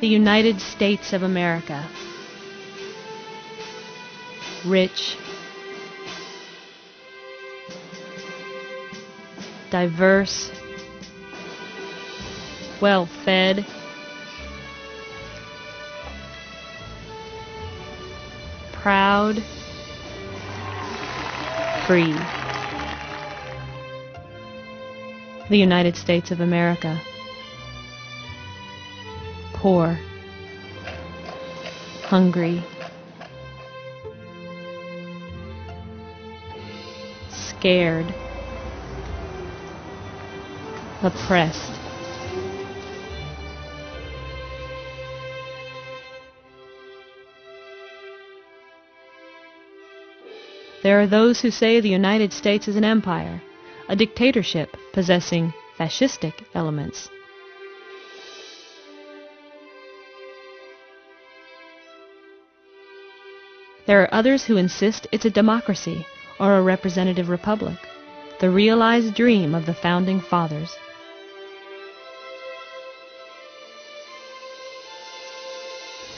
The United States of America. Rich, diverse, well-fed, proud, free. The United States of America. Poor, hungry, scared, oppressed. There are those who say the United States is an empire, a dictatorship possessing fascistic elements. There are others who insist it's a democracy or a representative republic, the realized dream of the Founding Fathers.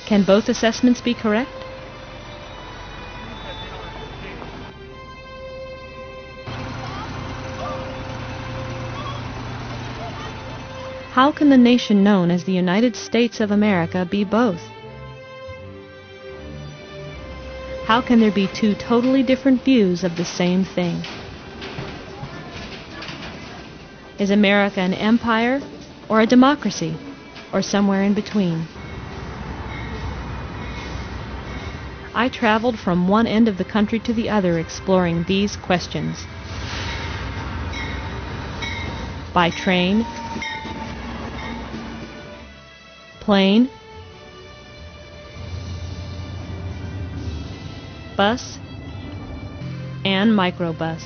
Can both assessments be correct? How can the nation known as the United States of America be both? How can there be two totally different views of the same thing? Is America an empire or a democracy, or somewhere in between? I traveled from one end of the country to the other exploring these questions. By train, plane, bus, and microbus.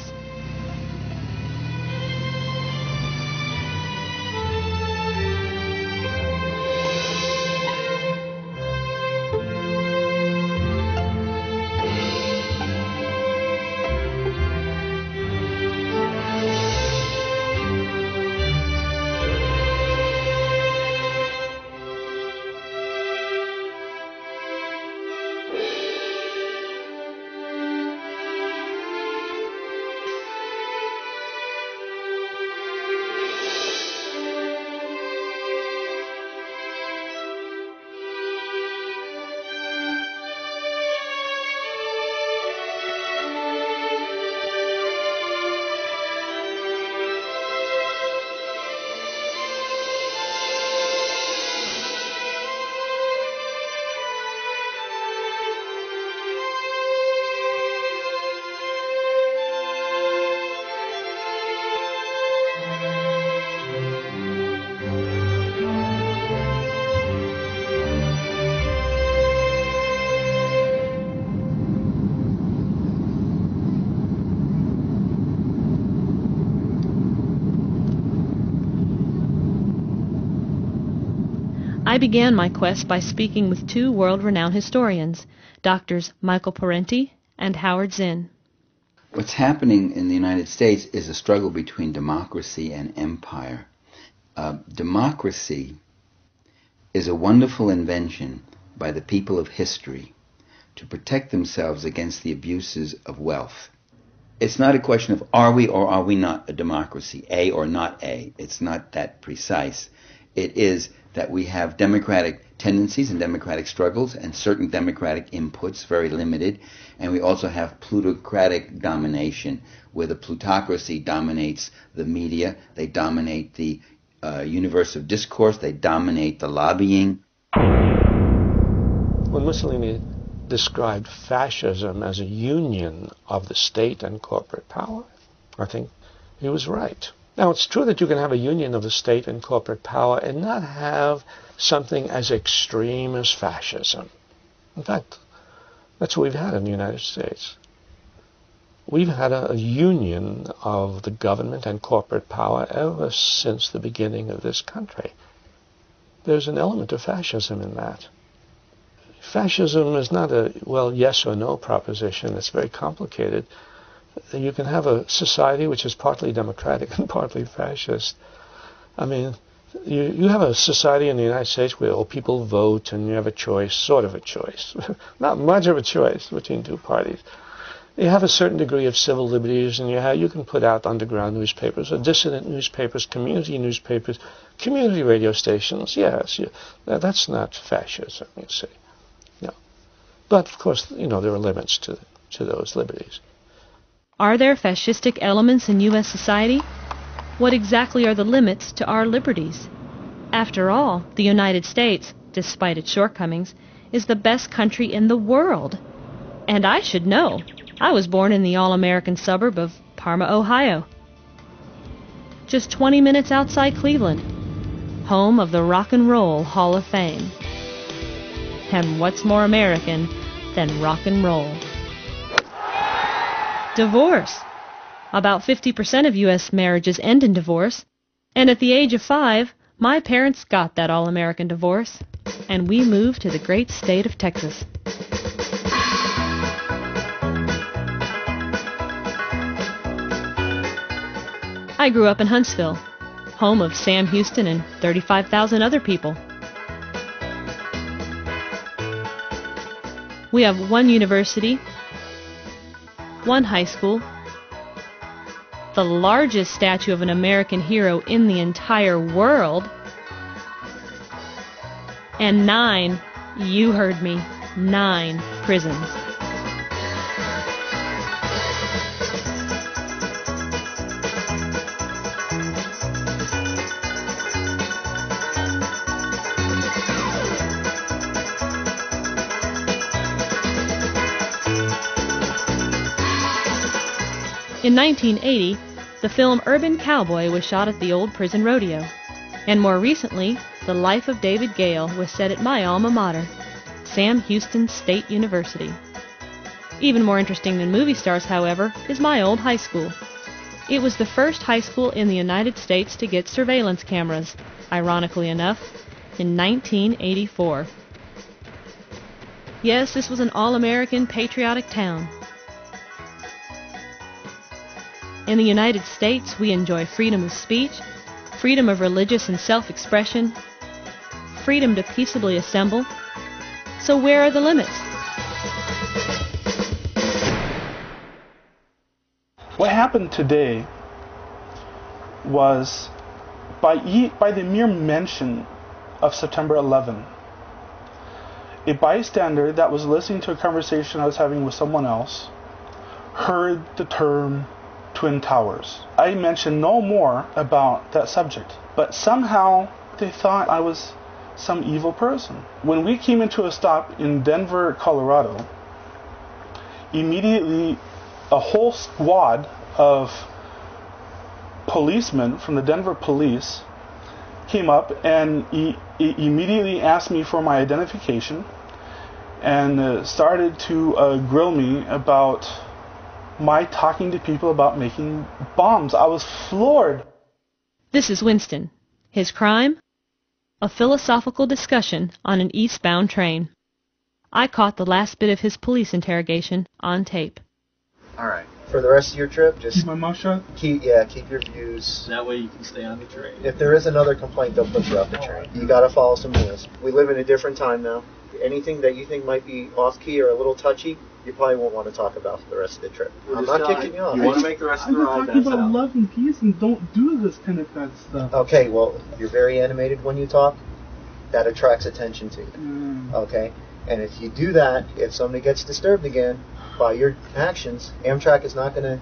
I began my quest by speaking with two world-renowned historians, Doctors Michael Parenti and Howard Zinn. What's happening in the United States is a struggle between democracy and empire. Democracy is a wonderful invention by the people of history to protect themselves against the abuses of wealth. It's not a question of are we or are we not a democracy, A or not A. It's not that precise. It is that we have democratic tendencies and democratic struggles and certain democratic inputs, very limited, and we also have plutocratic domination, where the plutocracy dominates the media, they dominate the universe of discourse, they dominate the lobbying. When Mussolini described fascism as a union of the state and corporate power, I think he was right. Now, it's true that you can have a union of the state and corporate power and not have something as extreme as fascism. In fact, that's what we've had in the United States. We've had a union of the government and corporate power ever since the beginning of this country. There's an element of fascism in that. Fascism is not a, well, yes or no proposition. It's very complicated. You can have a society which is partly democratic and partly fascist. I mean, You have a society in the United States where people vote and you have a choice, sort of a choice, not much of a choice between two parties. You have a certain degree of civil liberties, and you can put out underground newspapers, or dissident newspapers, community newspapers, community radio stations. Yes, that's not fascism, you see. No. But, of course, there are limits to those liberties. Are there fascistic elements in U.S. society? What exactly are the limits to our liberties? After all, the United States, despite its shortcomings, is the best country in the world. And I should know. I was born in the all-American suburb of Parma, Ohio. Just 20 minutes outside Cleveland, home of the Rock and Roll Hall of Fame. And what's more American than rock and roll? Divorce. About 50% of U.S. marriages end in divorce. And at the age of 5, my parents got that all-American divorce, and we moved to the great state of Texas. I grew up in Huntsville, home of Sam Houston and 35,000 other people. We have one university, one high school, the largest statue of an American hero in the entire world, and 9, you heard me, 9 prisons. In 1980, the film Urban Cowboy was shot at the old prison rodeo, and more recently, The Life of David Gale was set at my alma mater, Sam Houston State University. Even more interesting than movie stars, however, is my old high school. It was the first high school in the United States to get surveillance cameras, ironically enough, in 1984. Yes, this was an all-American patriotic town. In the United States, we enjoy freedom of speech, freedom of religious and self-expression, freedom to peaceably assemble. So where are the limits? What happened today was, by the mere mention of September 11, a bystander that was listening to a conversation I was having with someone else heard the term Twin Towers. I mentioned no more about that subject, but somehow they thought I was some evil person. When we came into a stop in Denver, Colorado, immediately a whole squad of policemen from the Denver police came up and immediately asked me for my identification and started to grill me about my talking to people about making bombs. I was floored. This is Winston. His crime? A philosophical discussion on an eastbound train. I caught the last bit of his police interrogation on tape. All right. For the rest of your trip, just Keep my mouth shut? keep your views. That way you can stay on the train. If there is another complaint, they'll put you off the train. You gotta follow some rules. We live in a different time now. Anything that you think might be off-key or a little touchy, you probably won't want to talk about for the rest of the trip. I'm not kicking you off. You want to make the rest of the ride, I'm that's talking about how. love and peace, and don't do this kind of bad stuff. Okay, well, you're very animated when you talk. That attracts attention to you. Okay? And if you do that, if somebody gets disturbed again by your actions, Amtrak is not going to,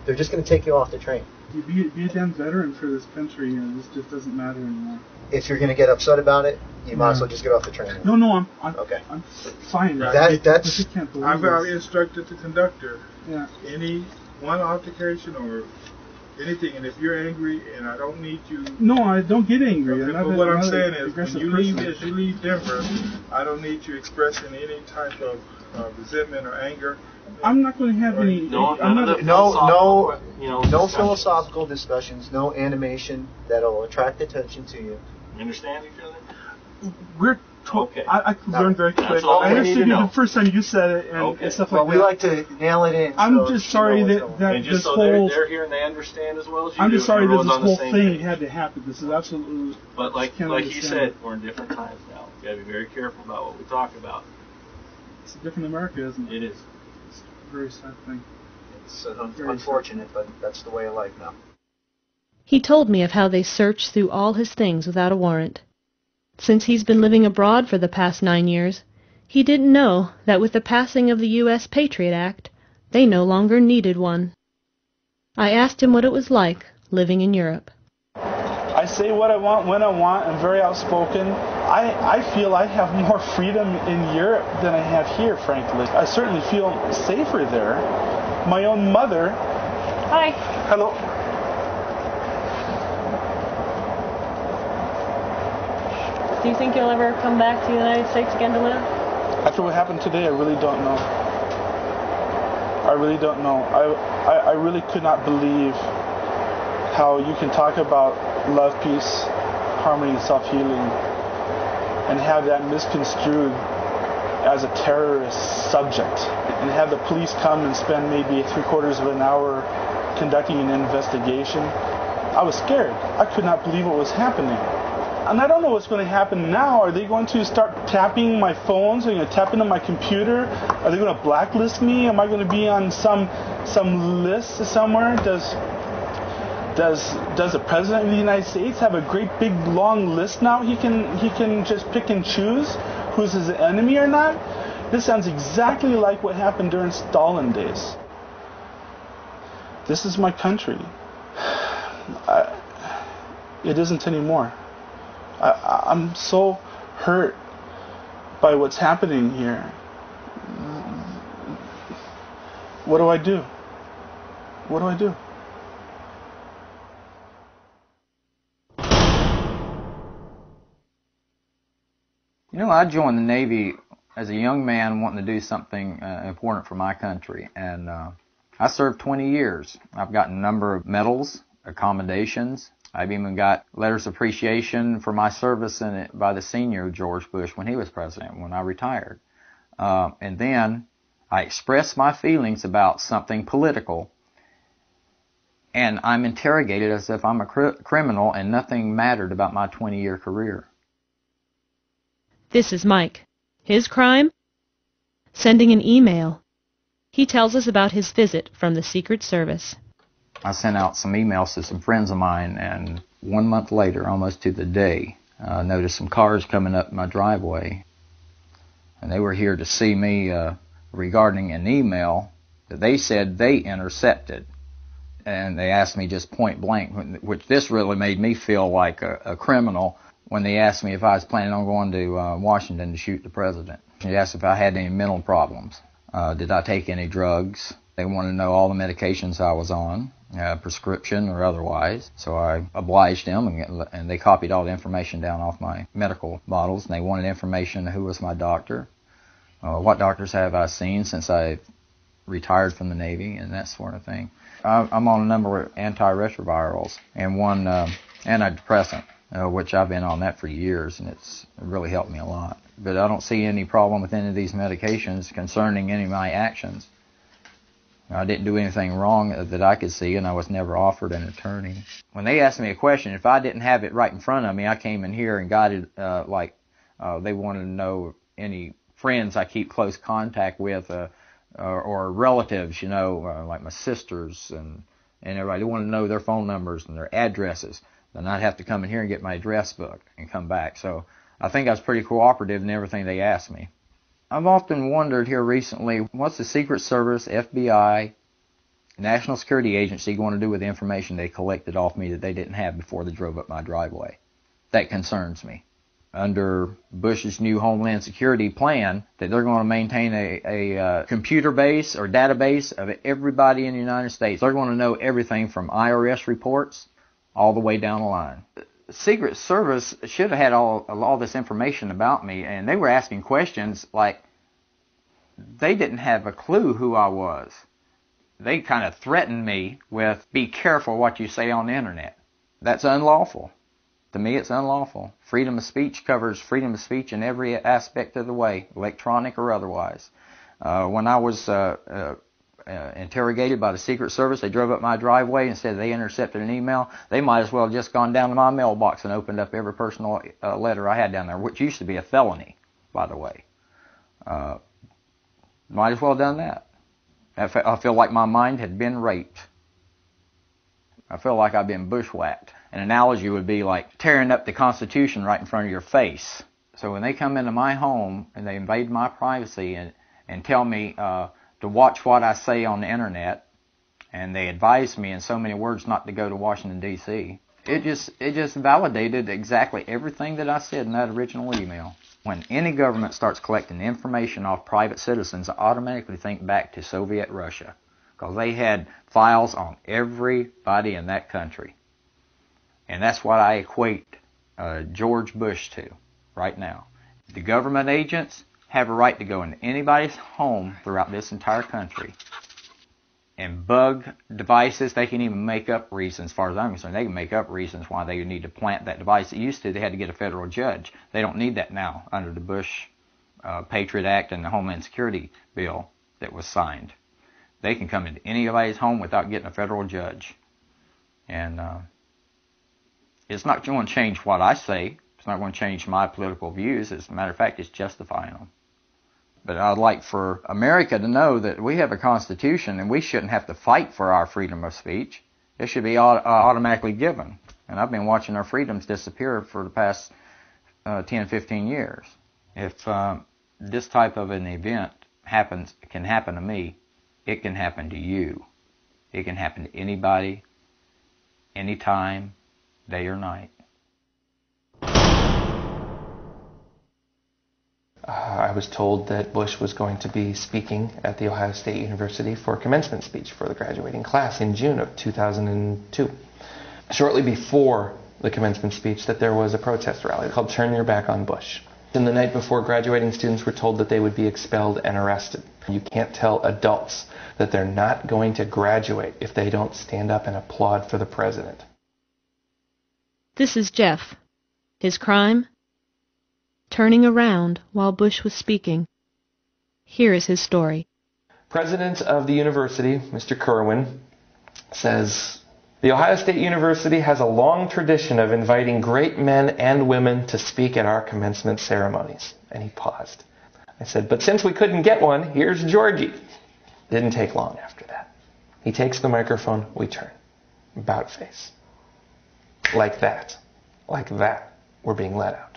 they're just going to take you off the train. You be a damn veteran for this country, and this just doesn't matter anymore. If you're going to get upset about it, you might as well just get off the train. No, I'm Okay. I'm fine. That's I can't believe I've this. already instructed the conductor. Yeah. Any one altercation or anything, and if you're angry and I don't need you. No, I don't get angry. Okay, I'm but not what I'm not saying an is, when aggressive you leave, person. as you leave Denver, I don't need you expressing any type of resentment or anger. I'm not going to have any. No, I'm none not. of the No discussions. philosophical discussions, no animation that'll attract attention to you. You understand each other? Okay. I learned very quick. That's all I we need understood to you know. the first time you said it and stuff like Well, that. we like to nail it in. I'm so just you sorry know what's that, going that And just this so whole... they're here and they understand as well as you I'm do. just sorry that everyone's this on the whole same thing page. had to happen. This is absolutely... But like can't he understand said, it. we're in different times now. We gotta be very careful about what we talk about. It's a different America, isn't it? It is. It's a very sad thing. It's unfortunate, but that's the way of life now. He told me of how they searched through all his things without a warrant. Since he's been living abroad for the past 9 years, he didn't know that with the passing of the U.S. Patriot Act, they no longer needed one. I asked him what it was like living in Europe. I say what I want when I want. I'm very outspoken. I feel I have more freedom in Europe than I have here, frankly. I certainly feel safer there. My own mother... Hi. Hello. Do you think you'll ever come back to the United States again to live? After what happened today, I really don't know. I really don't know. I really could not believe how you can talk about love, peace, harmony, and self-healing and have that misconstrued as a terrorist subject and have the police come and spend maybe 3/4 of an hour conducting an investigation. I was scared. I could not believe what was happening. And I don't know what's going to happen now. Are they going to start tapping my phones? Are they going to tap into my computer? Are they going to blacklist me? Am I going to be on some list somewhere? Does the President of the United States have a great big long list now? He can just pick and choose who's his enemy or not? This sounds exactly like what happened during Stalin days. This is my country. It isn't anymore. I'm so hurt by what's happening here. What do I do? What do I do? You know, I joined the Navy as a young man wanting to do something important for my country, and I served 20 years. I've gotten a number of medals, accommodations. I've even got letters of appreciation for my service in it by the senior George Bush when he was president, when I retired. And then I expressed my feelings about something political, and I'm interrogated as if I'm a criminal and nothing mattered about my 20-year career. This is Mike. His crime? Sending an email. He tells us about his visit from the Secret Service. I sent out some emails to some friends of mine, and 1 month later, almost to the day, I noticed some cars coming up my driveway. And they were here to see me regarding an email that they said they intercepted. And they asked me just point blank, which this really made me feel like a criminal, when they asked me if I was planning on going to Washington to shoot the president. They asked if I had any mental problems. Did I take any drugs? They wanted to know all the medications I was on, prescription or otherwise. So I obliged them, and they copied all the information down off my medical bottles. And they wanted information who was my doctor, what doctors have I seen since I retired from the Navy, and that sort of thing. I'm on a number of antiretrovirals and one antidepressant, which I've been on that for years, and it's really helped me a lot. But I don't see any problem with any of these medications concerning any of my actions. I didn't do anything wrong that I could see, and I was never offered an attorney. When they asked me a question, if I didn't have it right in front of me, I came in here and got it they wanted to know any friends I keep close contact with or relatives, like my sisters and everybody. They wanted to know their phone numbers and their addresses. Then I'd have to come in here and get my address book and come back. So I think I was pretty cooperative in everything they asked me. I've often wondered here recently, what's the Secret Service, FBI, National Security Agency going to do with the information they collected off me that they didn't have before they drove up my driveway? That concerns me. Under Bush's new Homeland Security plan, that they're going to maintain a computer base or database of everybody in the United States. They're going to know everything from IRS reports all the way down the line. The Secret Service should have had all this information about me, and they were asking questions like they didn't have a clue who I was. They kind of threatened me with, be careful what you say on the internet. That's unlawful. To me, it's unlawful. Freedom of speech covers freedom of speech in every aspect of the way, electronic or otherwise. When I was interrogated by the Secret Service, they drove up my driveway and said they intercepted an email. They might as well have just gone down to my mailbox and opened up every personal letter I had down there, which used to be a felony, by the way. Might as well have done that. I feel like my mind had been raped. I feel like I've been bushwhacked. An analogy would be like tearing up the Constitution right in front of your face. So when they come into my home and they invade my privacy and tell me to watch what I say on the internet, and they advise me in so many words not to go to Washington, D.C., it just validated exactly everything that I said in that original email. When any government starts collecting information off private citizens, I automatically think back to Soviet Russia, because they had files on everybody in that country. And that's what I equate George Bush to right now. The government agents have a right to go into anybody's home throughout this entire country and bug devices. They can even make up reasons, as far as I'm concerned. They can make up reasons why they need to plant that device. It used to, they had to get a federal judge. They don't need that now under the Bush Patriot Act and the Homeland Security bill that was signed. They can come into anybody's home without getting a federal judge. And it's not going to change what I say. It's not going to change my political views. As a matter of fact, it's justifying them. But I'd like for America to know that we have a Constitution and we shouldn't have to fight for our freedom of speech. It should be automatically given. And I've been watching our freedoms disappear for the past 10, 15 years. If this type of an event can happen to me, it can happen to you. It can happen to anybody, anytime, day or night. I was told that Bush was going to be speaking at the Ohio State University for a commencement speech for the graduating class in June of 2002. Shortly before the commencement speech, that there was a protest rally called Turn Your Back on Bush. And the night before, graduating students were told that they would be expelled and arrested. You can't tell adults that they're not going to graduate if they don't stand up and applaud for the president. This is Jeff. His crime? Turning around while Bush was speaking. Here is his story. President of the university, Mr. Kerwin, says, "The Ohio State University has a long tradition of inviting great men and women to speak at our commencement ceremonies." And he paused. I said, "But since we couldn't get one, here's Georgie." Didn't take long after that. He takes the microphone, we turn. About face. Like that. Like that. We're being let out.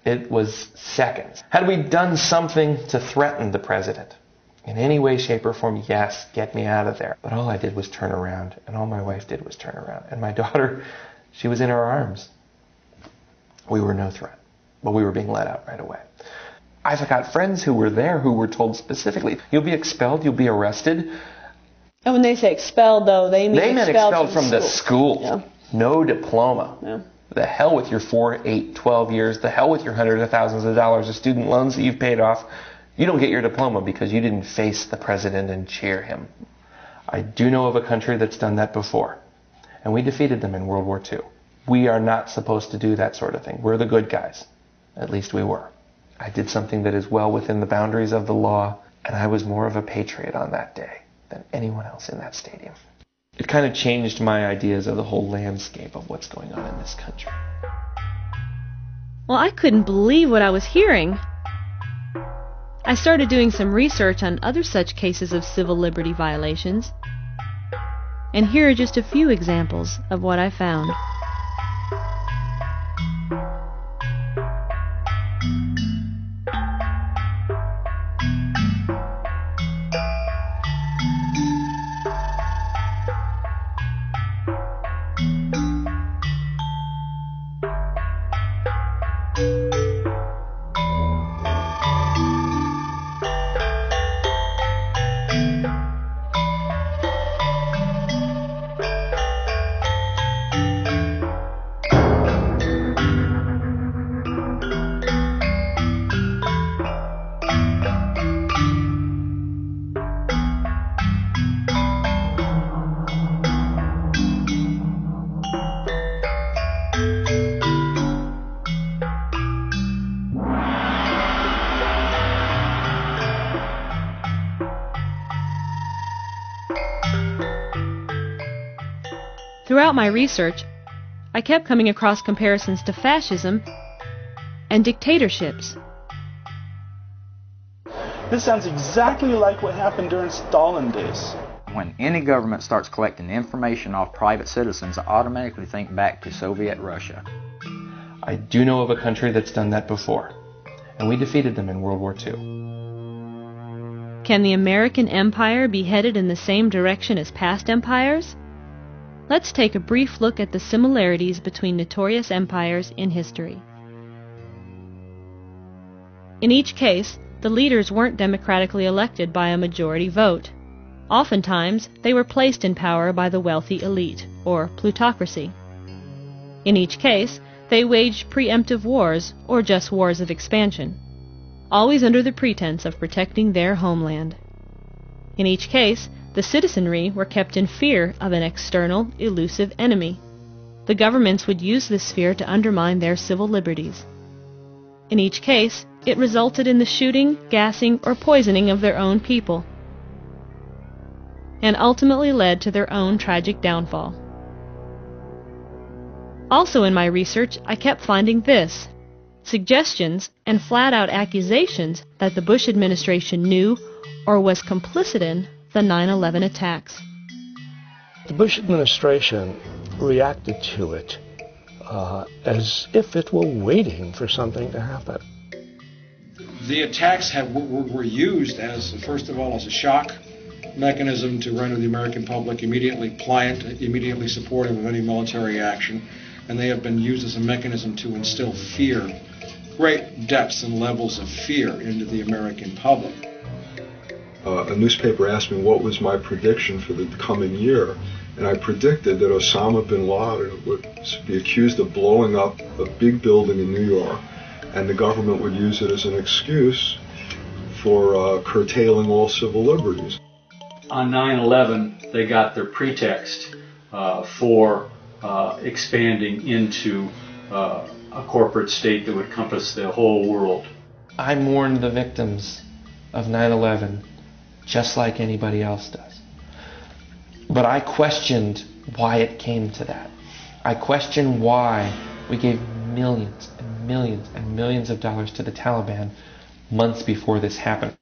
It was seconds. Had we done something to threaten the president? In any way, shape, or form, yes, get me out of there. But all I did was turn around, and all my wife did was turn around. And my daughter, she was in our arms. We were no threat, but we were being let out right away. I've got friends who were there who were told specifically, you'll be expelled, you'll be arrested. And when they say expelled, though, they mean expelled from the school. Yeah. No diploma. Yeah. The hell with your 4, 8, 12 years. The hell with your hundreds of thousands of dollars of student loans that you've paid off. You don't get your diploma because you didn't face the president and cheer him. I do know of a country that's done that before. And we defeated them in World War II. We are not supposed to do that sort of thing. We're the good guys. At least we were. I did something that is well within the boundaries of the law, and I was more of a patriot on that day than anyone else in that stadium. It kind of changed my ideas of the whole landscape of what's going on in this country. Well, I couldn't believe what I was hearing. I started doing some research on other such cases of civil liberty violations. And here are just a few examples of what I found. Throughout my research, I kept coming across comparisons to fascism and dictatorships. This sounds exactly like what happened during Stalin days. When any government starts collecting information off private citizens, I automatically think back to Soviet Russia. I do know of a country that's done that before, and we defeated them in World War II. Can the American empire be headed in the same direction as past empires? Let's take a brief look at the similarities between notorious empires in history. In each case, the leaders weren't democratically elected by a majority vote. Oftentimes, they were placed in power by the wealthy elite, or plutocracy. In each case, they waged preemptive wars, or just wars of expansion, always under the pretense of protecting their homeland. In each case, the citizenry were kept in fear of an external, elusive enemy. The governments would use this fear to undermine their civil liberties. In each case, it resulted in the shooting, gassing, or poisoning of their own people, and ultimately led to their own tragic downfall. Also in my research, I kept finding this: suggestions and flat-out accusations that the Bush administration knew or was complicit in the 9/11 attacks. The Bush administration reacted to it as if it were waiting for something to happen. The attacks were used as, first of all, as a shock mechanism to render the American public immediately pliant, immediately supportive of any military action, and they have been used as a mechanism to instill fear, great depths and levels of fear into the American public. A newspaper asked me what was my prediction for the coming year, and I predicted that Osama bin Laden would be accused of blowing up a big building in New York, and the government would use it as an excuse for curtailing all civil liberties. On 9/11, they got their pretext for expanding into a corporate state that would encompass the whole world. I mourn the victims of 9/11 just like anybody else does. But I questioned why it came to that. I questioned why we gave millions and millions and millions of dollars to the Taliban months before this happened.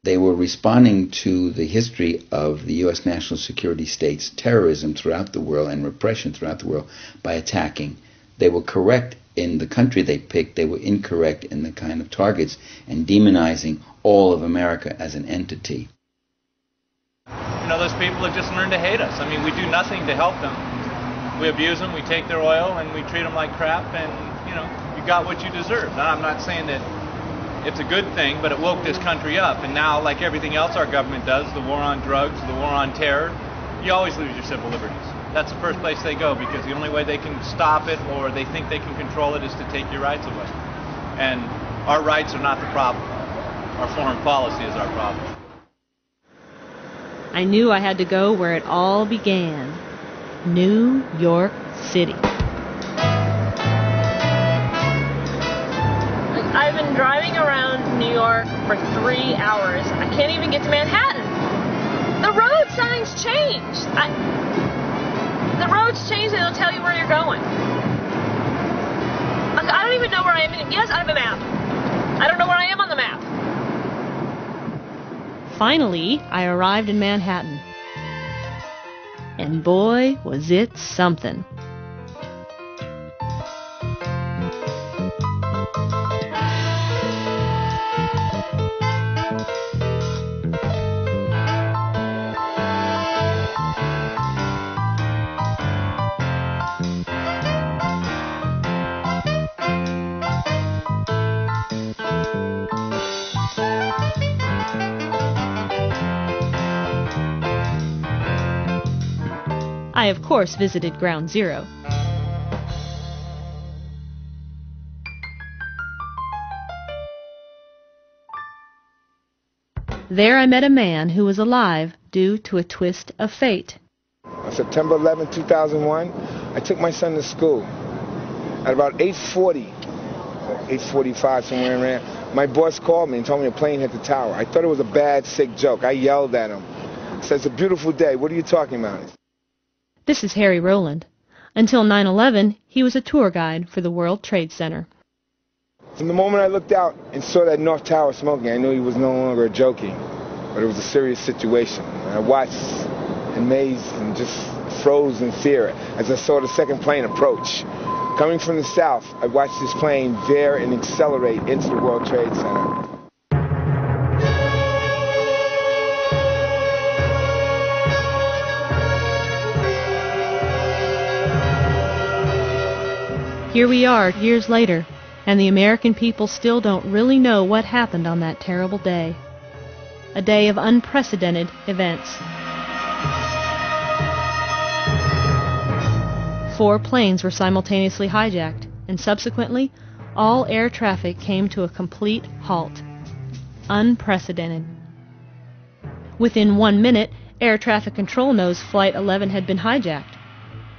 They were responding to the history of the U.S. national security state's terrorism throughout the world and repression throughout the world by attacking. They were correct in the country they picked. They were incorrect in the kind of targets and demonizing all of America as an entity. You know, those people have just learned to hate us. I mean, we do nothing to help them. We abuse them, we take their oil, and we treat them like crap, and, you know, you got what you deserve. Now, I'm not saying that it's a good thing, but it woke this country up, and now, like everything else our government does, the war on drugs, the war on terror, you always lose your civil liberties. That's the first place they go, because the only way they can stop it, or they think they can control it, is to take your rights away. And our rights are not the problem. Our foreign policy is our problem. I knew I had to go where it all began: New York City. I've been driving around New York for 3 hours. I can't even get to Manhattan. The road signs changed. The roads change, they don't tell you where you're going. I don't even know where I am. Yes, I have a map. I don't know where I am on the map. Finally, I arrived in Manhattan. And boy, was it something. I, of course, visited Ground Zero. There I met a man who was alive due to a twist of fate. On September 11, 2001, I took my son to school. At about 8:40, 8:45, somewhere in there, my boss called me and told me a plane hit the tower. I thought it was a bad, sick joke. I yelled at him. I said, "It's a beautiful day. What are you talking about?" This is Harry Rowland. Until 9/11, he was a tour guide for the World Trade Center. From the moment I looked out and saw that North Tower smoking, I knew he was no longer joking, but it was a serious situation. And I watched, amazed and just froze in fear as I saw the second plane approach. Coming from the south, I watched this plane veer and accelerate into the World Trade Center. Here we are, years later, and the American people still don't really know what happened on that terrible day. A day of unprecedented events. 4 planes were simultaneously hijacked, and subsequently, all air traffic came to a complete halt. Unprecedented. Within 1 minute, air traffic control knows Flight 11 had been hijacked.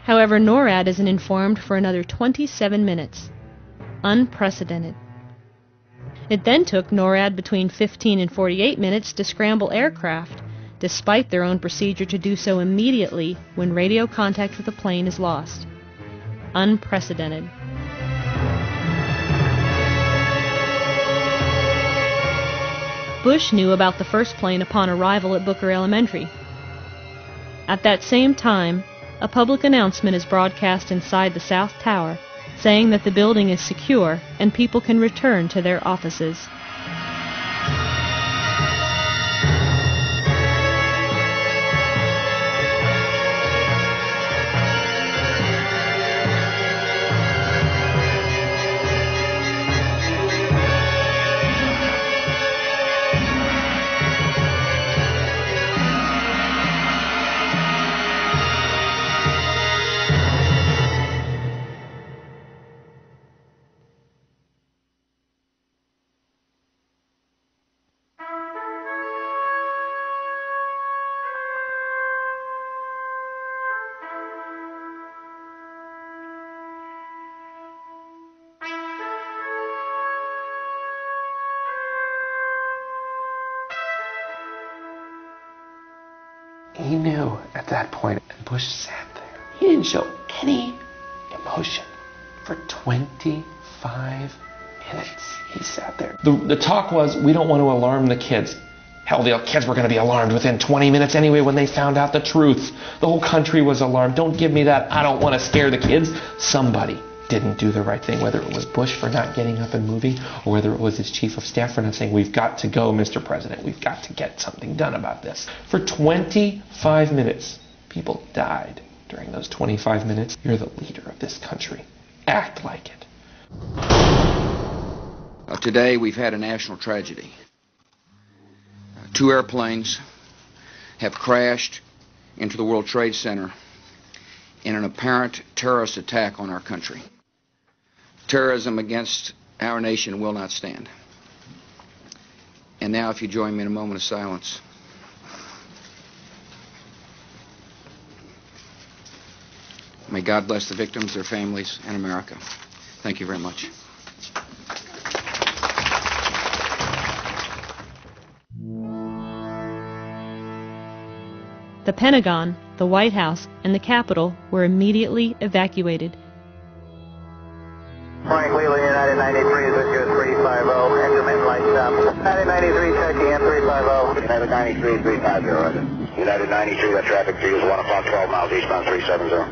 However, NORAD isn't informed for another 27 minutes. Unprecedented. It then took NORAD between 15 and 48 minutes to scramble aircraft, despite their own procedure to do so immediately when radio contact with a plane is lost. Unprecedented. Bush knew about the first plane upon arrival at Booker Elementary. At that same time, a public announcement is broadcast inside the South Tower, saying that the building is secure and people can return to their offices. He knew at that point, and Bush sat there. He didn't show any emotion for 25 minutes. He sat there. The talk was, we don't want to alarm the kids. Hell, the kids were going to be alarmed within 20 minutes anyway when they found out the truth. The whole country was alarmed. Don't give me that. I don't want to scare the kids. Somebody didn't do the right thing, whether it was Bush for not getting up and moving, or whether it was his chief of staff for not saying, we've got to go, Mr. President. We've got to get something done about this. For 25 minutes, people died during those 25 minutes. You're the leader of this country. Act like it. Today, we've had a national tragedy. 2 airplanes have crashed into the World Trade Center in an apparent terrorist attack on our country. Terrorism against our nation will not stand. And now, if you join me in a moment of silence. May God bless the victims, their families, and America. Thank you very much. The Pentagon, the White House, and the Capitol were immediately evacuated. Frank Wheeler, United 93 is with you at 350. Intermittent light stop. United 93 checking in 350. United 93 350. United 93, that traffic to you is 1 o'clock 12 miles eastbound 370.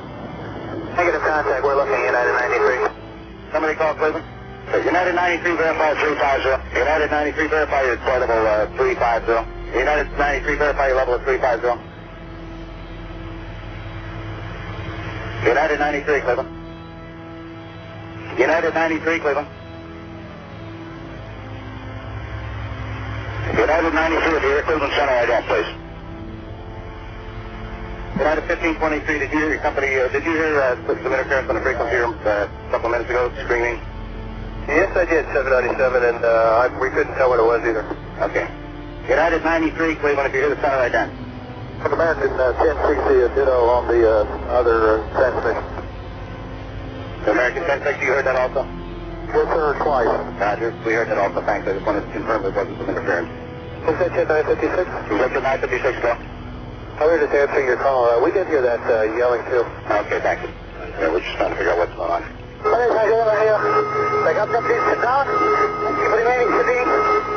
Negative contact, we're looking at United 93. Somebody call Cleveland? United 93 verify 350. United 93 verify your flight level 350. United 93 verify your level of 350. United 93 Cleveland. United 93 Cleveland. United 93 if you're at Cleveland Center, I don't, please. United 1523, did you hear your company, did you hear some interference on the frequency here a couple minutes ago, screaming? Yes, I did, 797, and we couldn't tell what it was either. Okay. United 93 Cleveland, if you hear the center, I don't. American 1060, a ditto on the other transmission. The American 1060, you heard that also? Yes, sir, twice. Roger, we heard that also, thanks. I just wanted to confirm there wasn't some interference. Is that 956? Is that 956, go? We were just answering your call. We did hear that yelling too. Okay, thank you. Yeah, we're just trying to figure out what's going on. Okay, thank you. They got them piece to dock. Keep remaining sitting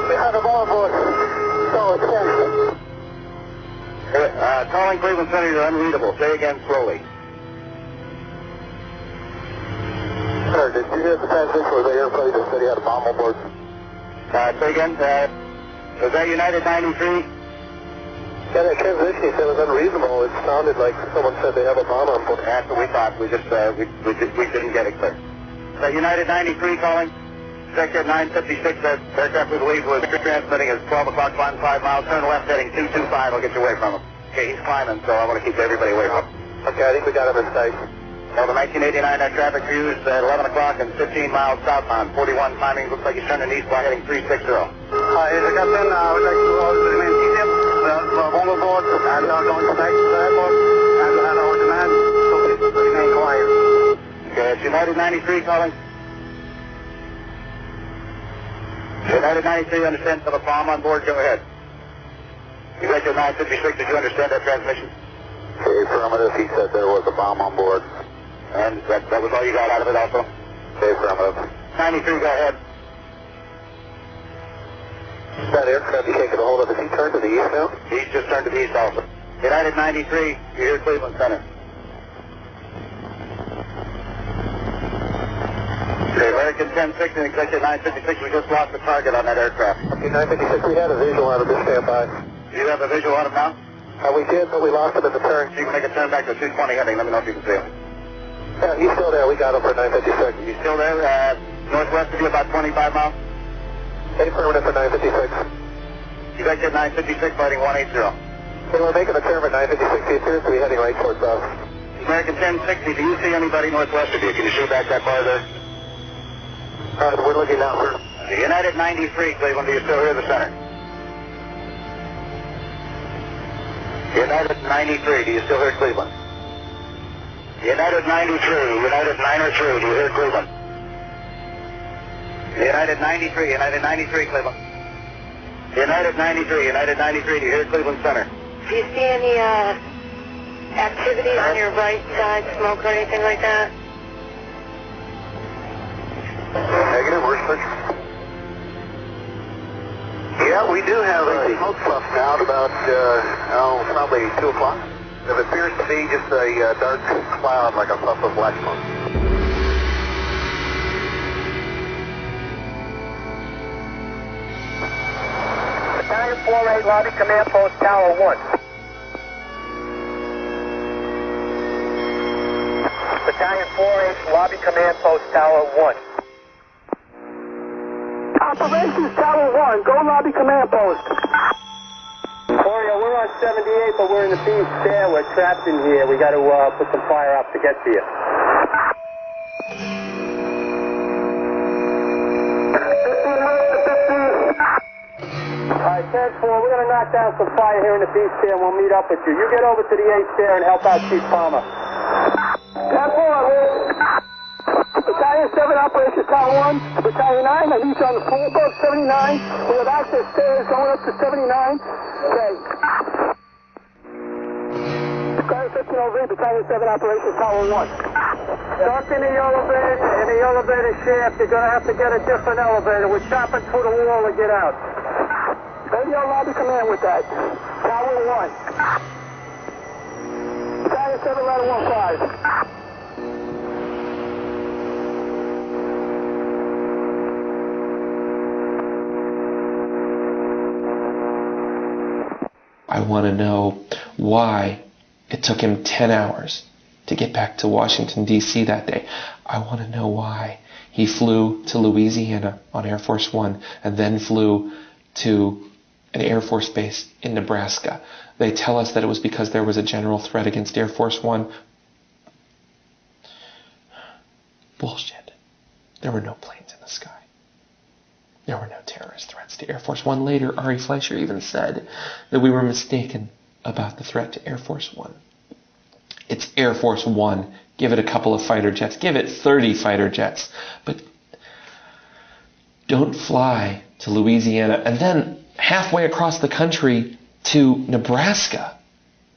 behind the ball board. So, calling Cleveland Center, you're unreadable. Say again slowly. Sir, did you hear the transmission where the airplane that said he had a bomb on board? Say again. Was that United 93? Yeah, that transmission he said was unreasonable. It sounded like someone said they have a bomb on board. That's what we thought. We just we didn't get it clear. Is that United 93 calling? Sector 956, that aircraft we believe was transmitting at 12 o'clock, flying 5 miles, turn left heading 225. I'll get you away from him. Okay, he's climbing, so I want to keep everybody away from him. Okay, I think we got him in sight. Well, the 1989 traffic views at 11 o'clock and 15 miles southbound, 41 climbing. Looks like he's turning east by heading 360. Hi, here's the captain. I would like to order the main detail. Bomb aboard, and going to back to the airport, and we'll have our demand, so please remain quiet. Okay, it's United 93 calling. United 93, understand for the bomb on board, go ahead. United 956, did you understand that transmission? Okay, affirmative, he said there was a bomb on board. And that was all you got out of it also? Okay, affirmative. 93, go ahead. That aircraft you can't get a hold of, has he turned to the east now? He's just turned to the east also. United 93, you're here Cleveland Center. Okay, American 10-6 and Executive 956, we just lost the target on that aircraft. Okay, 956, we had a visual on him, just stand by. Do you have a visual on him now? We did, but we lost him at the turn. You can make a turn back to 220 heading, let me know if you can see him. Yeah, he's still there, we got him for 956. He's still there, northwest of you, about 25 miles? Okay, permanent for 956. Executive 956, fighting 180. Okay, we're making a turn for 956, he appears to be heading right towards us. American 1060, do you see anybody northwest of you? Can you shoot back that far there? We're looking now, sir. United 93, Cleveland, do you still hear the center? United 93, do you still hear Cleveland? United 93, United 93, do you hear Cleveland? United 93, United 93, Cleveland. United 93, United 93, do you hear Cleveland Center? Do you see any activity on your right side, smoke or anything like that? Negative, we're searching. Yeah, we do have a smoke puff now at about, probably 2 o'clock. It appears to be just a dark cloud like a puff of black smoke. Battalion 4-8, lobby command post, Tower 1. Battalion 4-8, lobby command post, Tower 1. Operations Tower 1, go lobby command post. Gloria, we're on 78, but we're in the beach there. We're trapped in here. We got to put some fire up to get to you. Alright, 10-4, we're going to knock down some fire here in the beach there, and we'll meet up with you. You get over to the 8th there and help out Chief Palmer. 10-4, Battalion 7, Operations Tower 1, Battalion 9, I need you on the floor above 79. We have access stairs going up to 79. Okay. Battalion 15 over, Battalion 7, Operations Tower 1. Stuck in the elevator shaft. You're going to have to get a different elevator. We're chopping through the wall to get out. Radio lobby command with that. Tower 1. Battalion 7, ladder 15. I want to know why it took him 10 hours to get back to Washington, D.C. that day. I want to know why he flew to Louisiana on Air Force One and then flew to an Air Force base in Nebraska. They tell us that it was because there was a general threat against Air Force One. Bullshit. There were no planes in the sky. There were no terrorist threats to Air Force One. Later, Ari Fleischer even said that we were mistaken about the threat to Air Force One. It's Air Force One. Give it a couple of fighter jets. Give it 30 fighter jets. But don't fly to Louisiana and then halfway across the country to Nebraska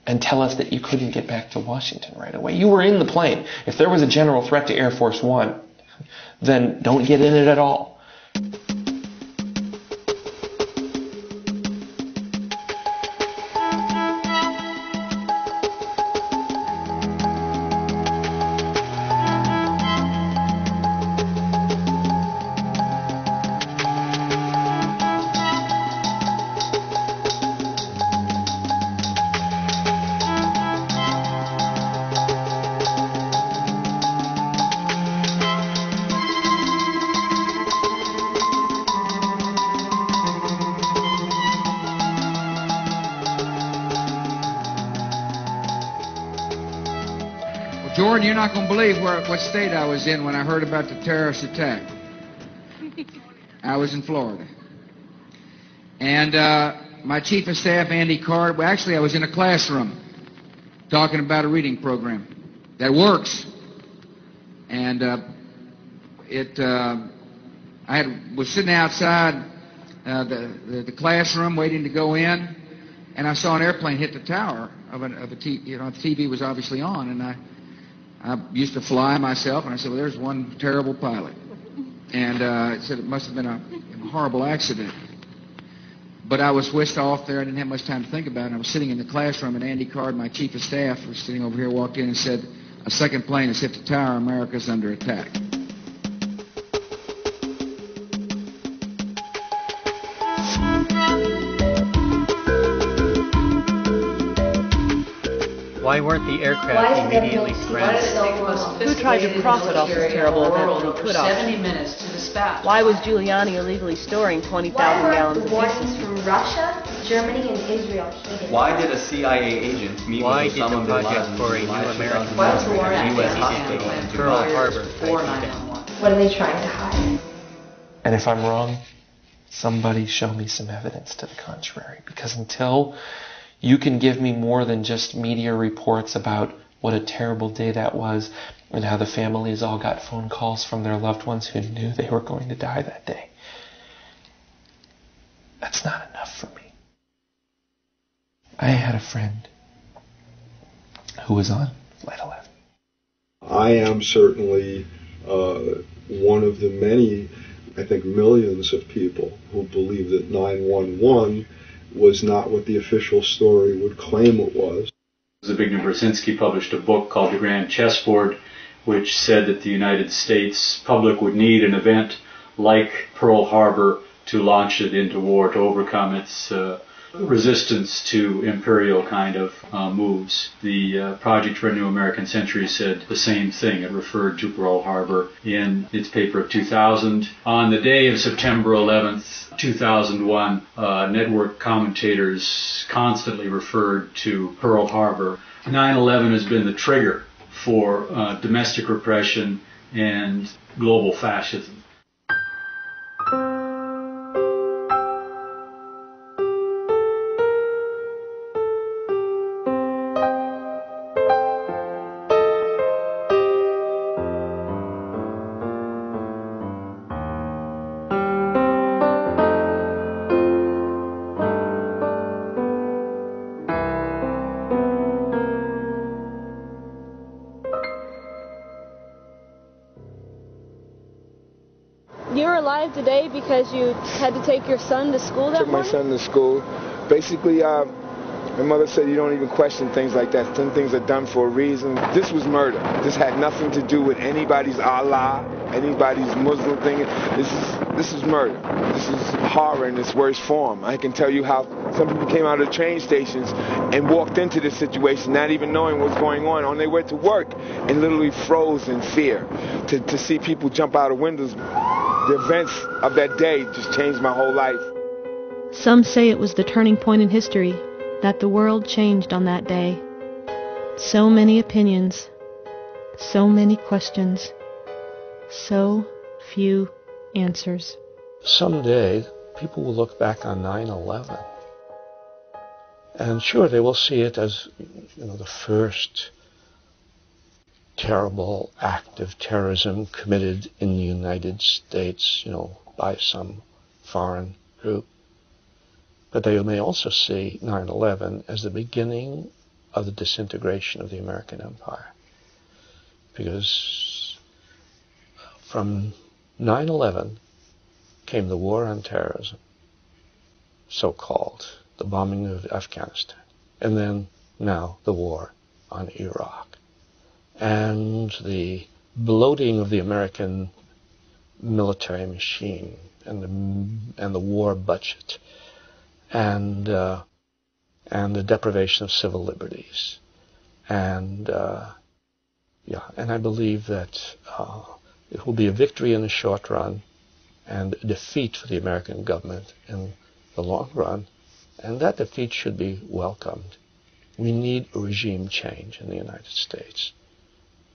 and tell us that you couldn't get back to Washington right away. You were in the plane. If there was a general threat to Air Force One, then don't get in it at all. Jordan, you're not going to believe what state I was in when I heard about the terrorist attack. I was in Florida. And my chief of staff, Andy Card, well, actually I was in a classroom talking about a reading program that works. And I was sitting outside the classroom waiting to go in, and I saw an airplane hit the tower of a TV. You know, the TV was obviously on, and I used to fly myself, and I said, well, there's one terrible pilot. And I said it must have been a horrible accident. But I was whisked off there. I didn't have much time to think about it. I was sitting in the classroom, and Andy Card, my chief of staff, was sitting over here, walked in and said, a second plane has hit the tower. America's under attack. Why weren't the aircraft immediately scrambled? Who tried to profit off this terrible event when he could have? 70 minutes to dispatch. Why was Giuliani illegally storing 20,000 gallons of warnings from Russia, Germany, and Israel? Why did a CIA agent meet with Osama bin Laden for a new American U.S. hospital in Pearl Harbor? What are they trying to hide? And if I'm wrong, somebody show me some evidence to the contrary. Because until you can give me more than just media reports about what a terrible day that was and how the families all got phone calls from their loved ones who knew they were going to die that day, that's not enough for me. I had a friend who was on Flight 11. I am certainly one of the many, I think millions of people who believe that 9/11 was not what the official story would claim it was. Zbigniew Brzezinski published a book called The Grand Chessboard, which said that the United States public would need an event like Pearl Harbor to launch it into war, to overcome its resistance to imperial kind of moves. The Project for a New American Century said the same thing. It referred to Pearl Harbor in its paper of 2000. On the day of September 11th, 2001, network commentators constantly referred to Pearl Harbor. 9/11 has been the trigger for domestic repression and global fascism. You're alive today because you had to take your son to school that morning? Took my son to school. Basically, my mother said you don't even question things like that. Some things are done for a reason. This was murder. This had nothing to do with anybody's Allah, anybody's Muslim thing. This is murder. This is horror in its worst form. I can tell you how some people came out of the train stations and walked into this situation not even knowing what's going on their way to work and literally froze in fear. To see people jump out of windows, the events of that day just changed my whole life. Some say it was the turning point in history, that the world changed on that day. So many opinions, so many questions, so few answers. Someday, people will look back on 9/11, and sure, they will see it as, the first terrible act of terrorism committed in the United States, by some foreign group. But they may also see 9/11 as the beginning of the disintegration of the American empire. Because from 9/11 came the war on terrorism, so-called, the bombing of Afghanistan, and then now the war on Iraq, and the bloating of the American military machine and the war budget, and the deprivation of civil liberties, and I believe that it will be a victory in the short run and a defeat for the American government in the long run, and that defeat should be welcomed. We need a regime change in the United States.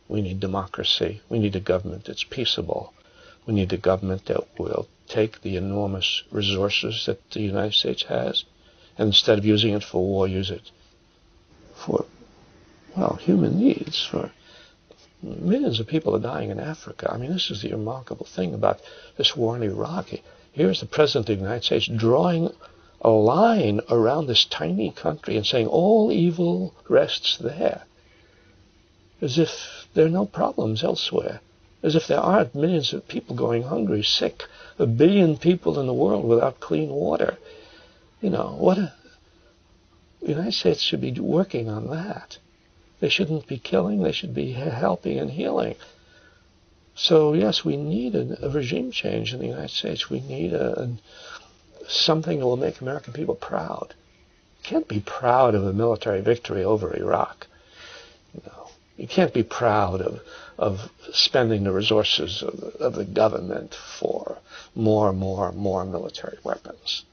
We need democracy. We need a government that's peaceable. We need a government that will take the enormous resources that the United States has, and instead of using it for war, use it for, well, human needs. For millions of people are dying in Africa. I mean, this is the remarkable thing about this war in Iraq. Here's the President of the United States drawing a line around this tiny country and saying all evil rests there, as if there are no problems elsewhere, as if there aren't millions of people going hungry, sick, 1 billion people in the world without clean water. You know, the United States should be working on that. They shouldn't be killing, they should be helping and healing. So yes, we need a regime change in the United States. We need something that will make American people proud. You can't be proud of a military victory over Iraq. You can't be proud of spending the resources of the government for more military weapons.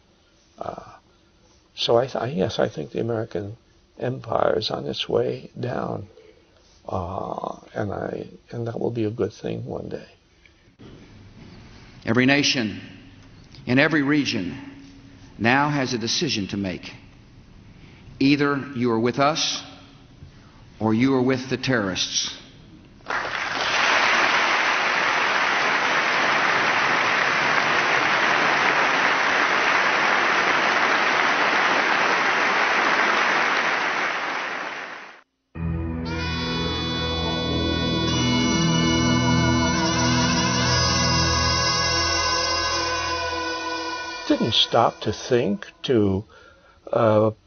So I think the American empire is on its way down, and that will be a good thing one day. Every nation in every region now has a decision to make. Either you are with us or you are with the terrorists. Didn't stop to think, to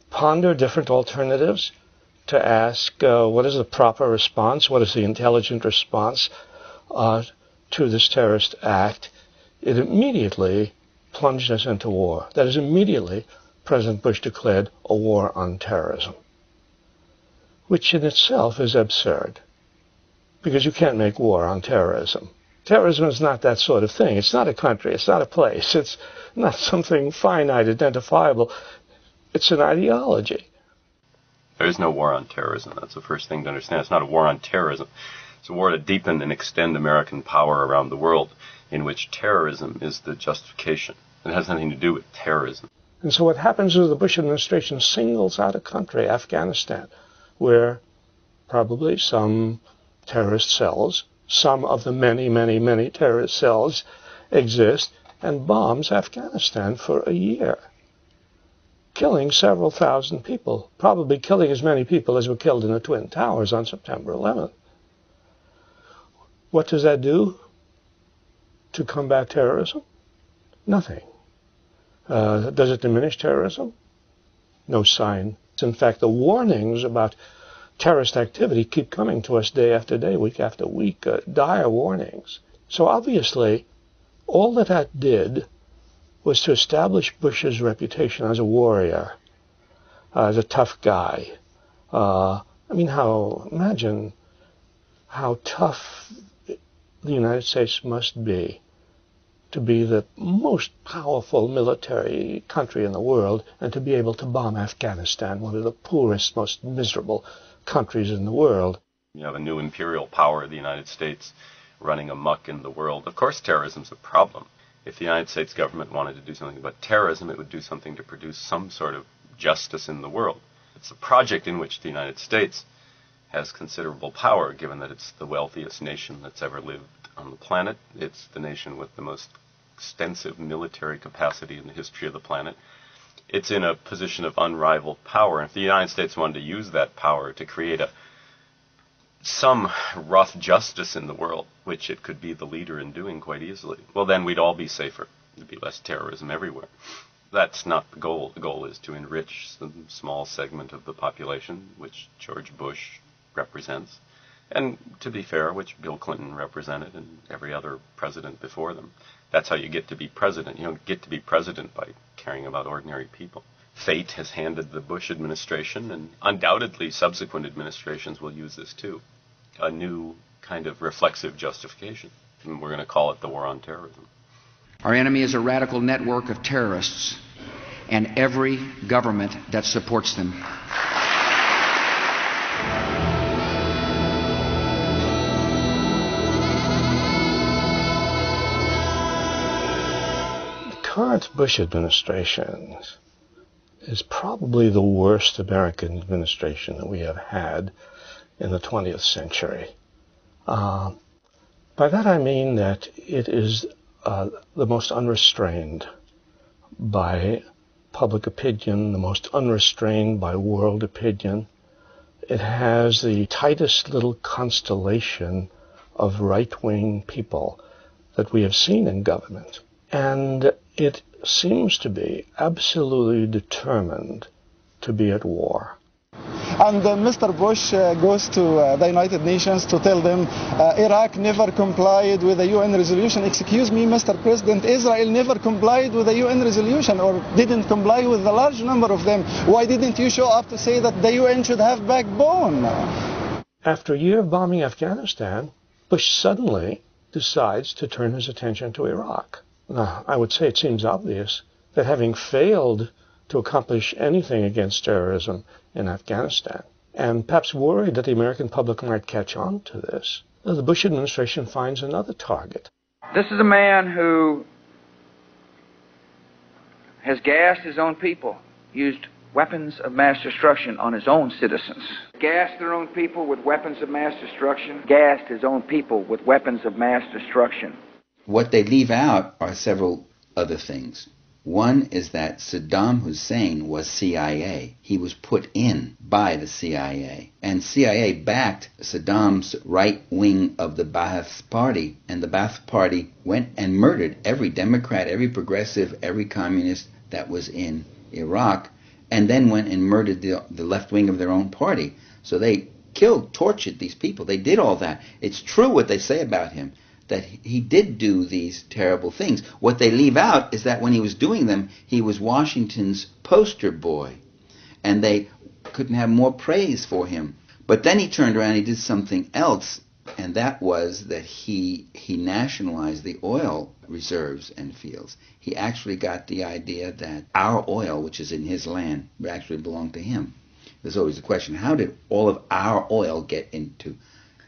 ponder different alternatives, to ask what is the proper response, what is the intelligent response to this terrorist act. It immediately plunged us into war. That is, immediately President Bush declared a war on terrorism, which in itself is absurd, because you can't make war on terrorism. Terrorism is not that sort of thing. It's not a country. It's not a place. It's not something finite, identifiable. It's an ideology. There is no war on terrorism. That's the first thing to understand. It's not a war on terrorism. It's a war to deepen and extend American power around the world, in which terrorism is the justification. It has nothing to do with terrorism. And so what happens is the Bush administration singles out a country, Afghanistan, where probably some terrorist cells, some of the many terrorist cells exist, and bombs Afghanistan for a year, killing several thousand people, probably killing as many people as were killed in the Twin Towers on September 11th. What does that do to combat terrorism? Nothing. Does it diminish terrorism? No sign. In fact, the warnings about terrorist activity keep coming to us day after day, week after week, dire warnings. So obviously, all that did was to establish Bush's reputation as a warrior, as a tough guy. Imagine how tough the United States must be to be the most powerful military country in the world and to be able to bomb Afghanistan, one of the poorest, most miserable countries in the world. You have a new imperial power, the United States, running amok in the world. Of course terrorism's a problem. If the United States government wanted to do something about terrorism, it would do something to produce some sort of justice in the world. It's a project in which the United States has considerable power, given that it's the wealthiest nation that's ever lived on the planet. It's the nation with the most extensive military capacity in the history of the planet. It's in a position of unrivaled power. And if the United States wanted to use that power to create some rough justice in the world, which it could be the leader in doing quite easily, well, then we'd all be safer. There'd be less terrorism everywhere. That's not the goal. The goal is to enrich some small segment of the population, which George Bush represents, and, to be fair, which Bill Clinton represented and every other president before them. That's how you get to be president. You don't get to be president by caring about ordinary people. Fate has handed the Bush administration, and undoubtedly subsequent administrations will use this too, a new kind of reflexive justification. And we're going to call it the war on terrorism. Our enemy is a radical network of terrorists and every government that supports them. The current Bush administration is probably the worst American administration that we have had in the 20th century. By that I mean that it is the most unrestrained by public opinion, the most unrestrained by world opinion. It has the tightest little constellation of right-wing people that we have seen in government. And it seems to be absolutely determined to be at war. And Mr. Bush goes to the United Nations to tell them Iraq never complied with the UN resolution. Excuse me, Mr. President, Israel never complied with the UN resolution or didn't comply with the large number of them. Why didn't you show up to say that the UN should have backbone? After a year of bombing Afghanistan, Bush suddenly decides to turn his attention to Iraq. Now, I would say it seems obvious that having failed to accomplish anything against terrorism in Afghanistan, and perhaps worried that the American public might catch on to this, the Bush administration finds another target. This is a man who has gassed his own people, used weapons of mass destruction on his own citizens, gassed their own people with weapons of mass destruction, gassed his own people with weapons of mass destruction. What they leave out are several other things. One is that Saddam Hussein was CIA. He was put in by the CIA. And CIA backed Saddam's right wing of the Ba'ath Party. And the Ba'ath Party went and murdered every Democrat, every progressive, every communist that was in Iraq, and then went and murdered the left wing of their own party. So they killed, tortured these people. They did all that. It's true what they say about him, that he did do these terrible things. What they leave out is that when he was doing them, he was Washington's poster boy. And they couldn't have more praise for him. But then he turned around and he did something else, and that was that he nationalized the oil reserves and fields. He actually got the idea that our oil, which is in his land, would actually belong to him. There's always the question, how did all of our oil get into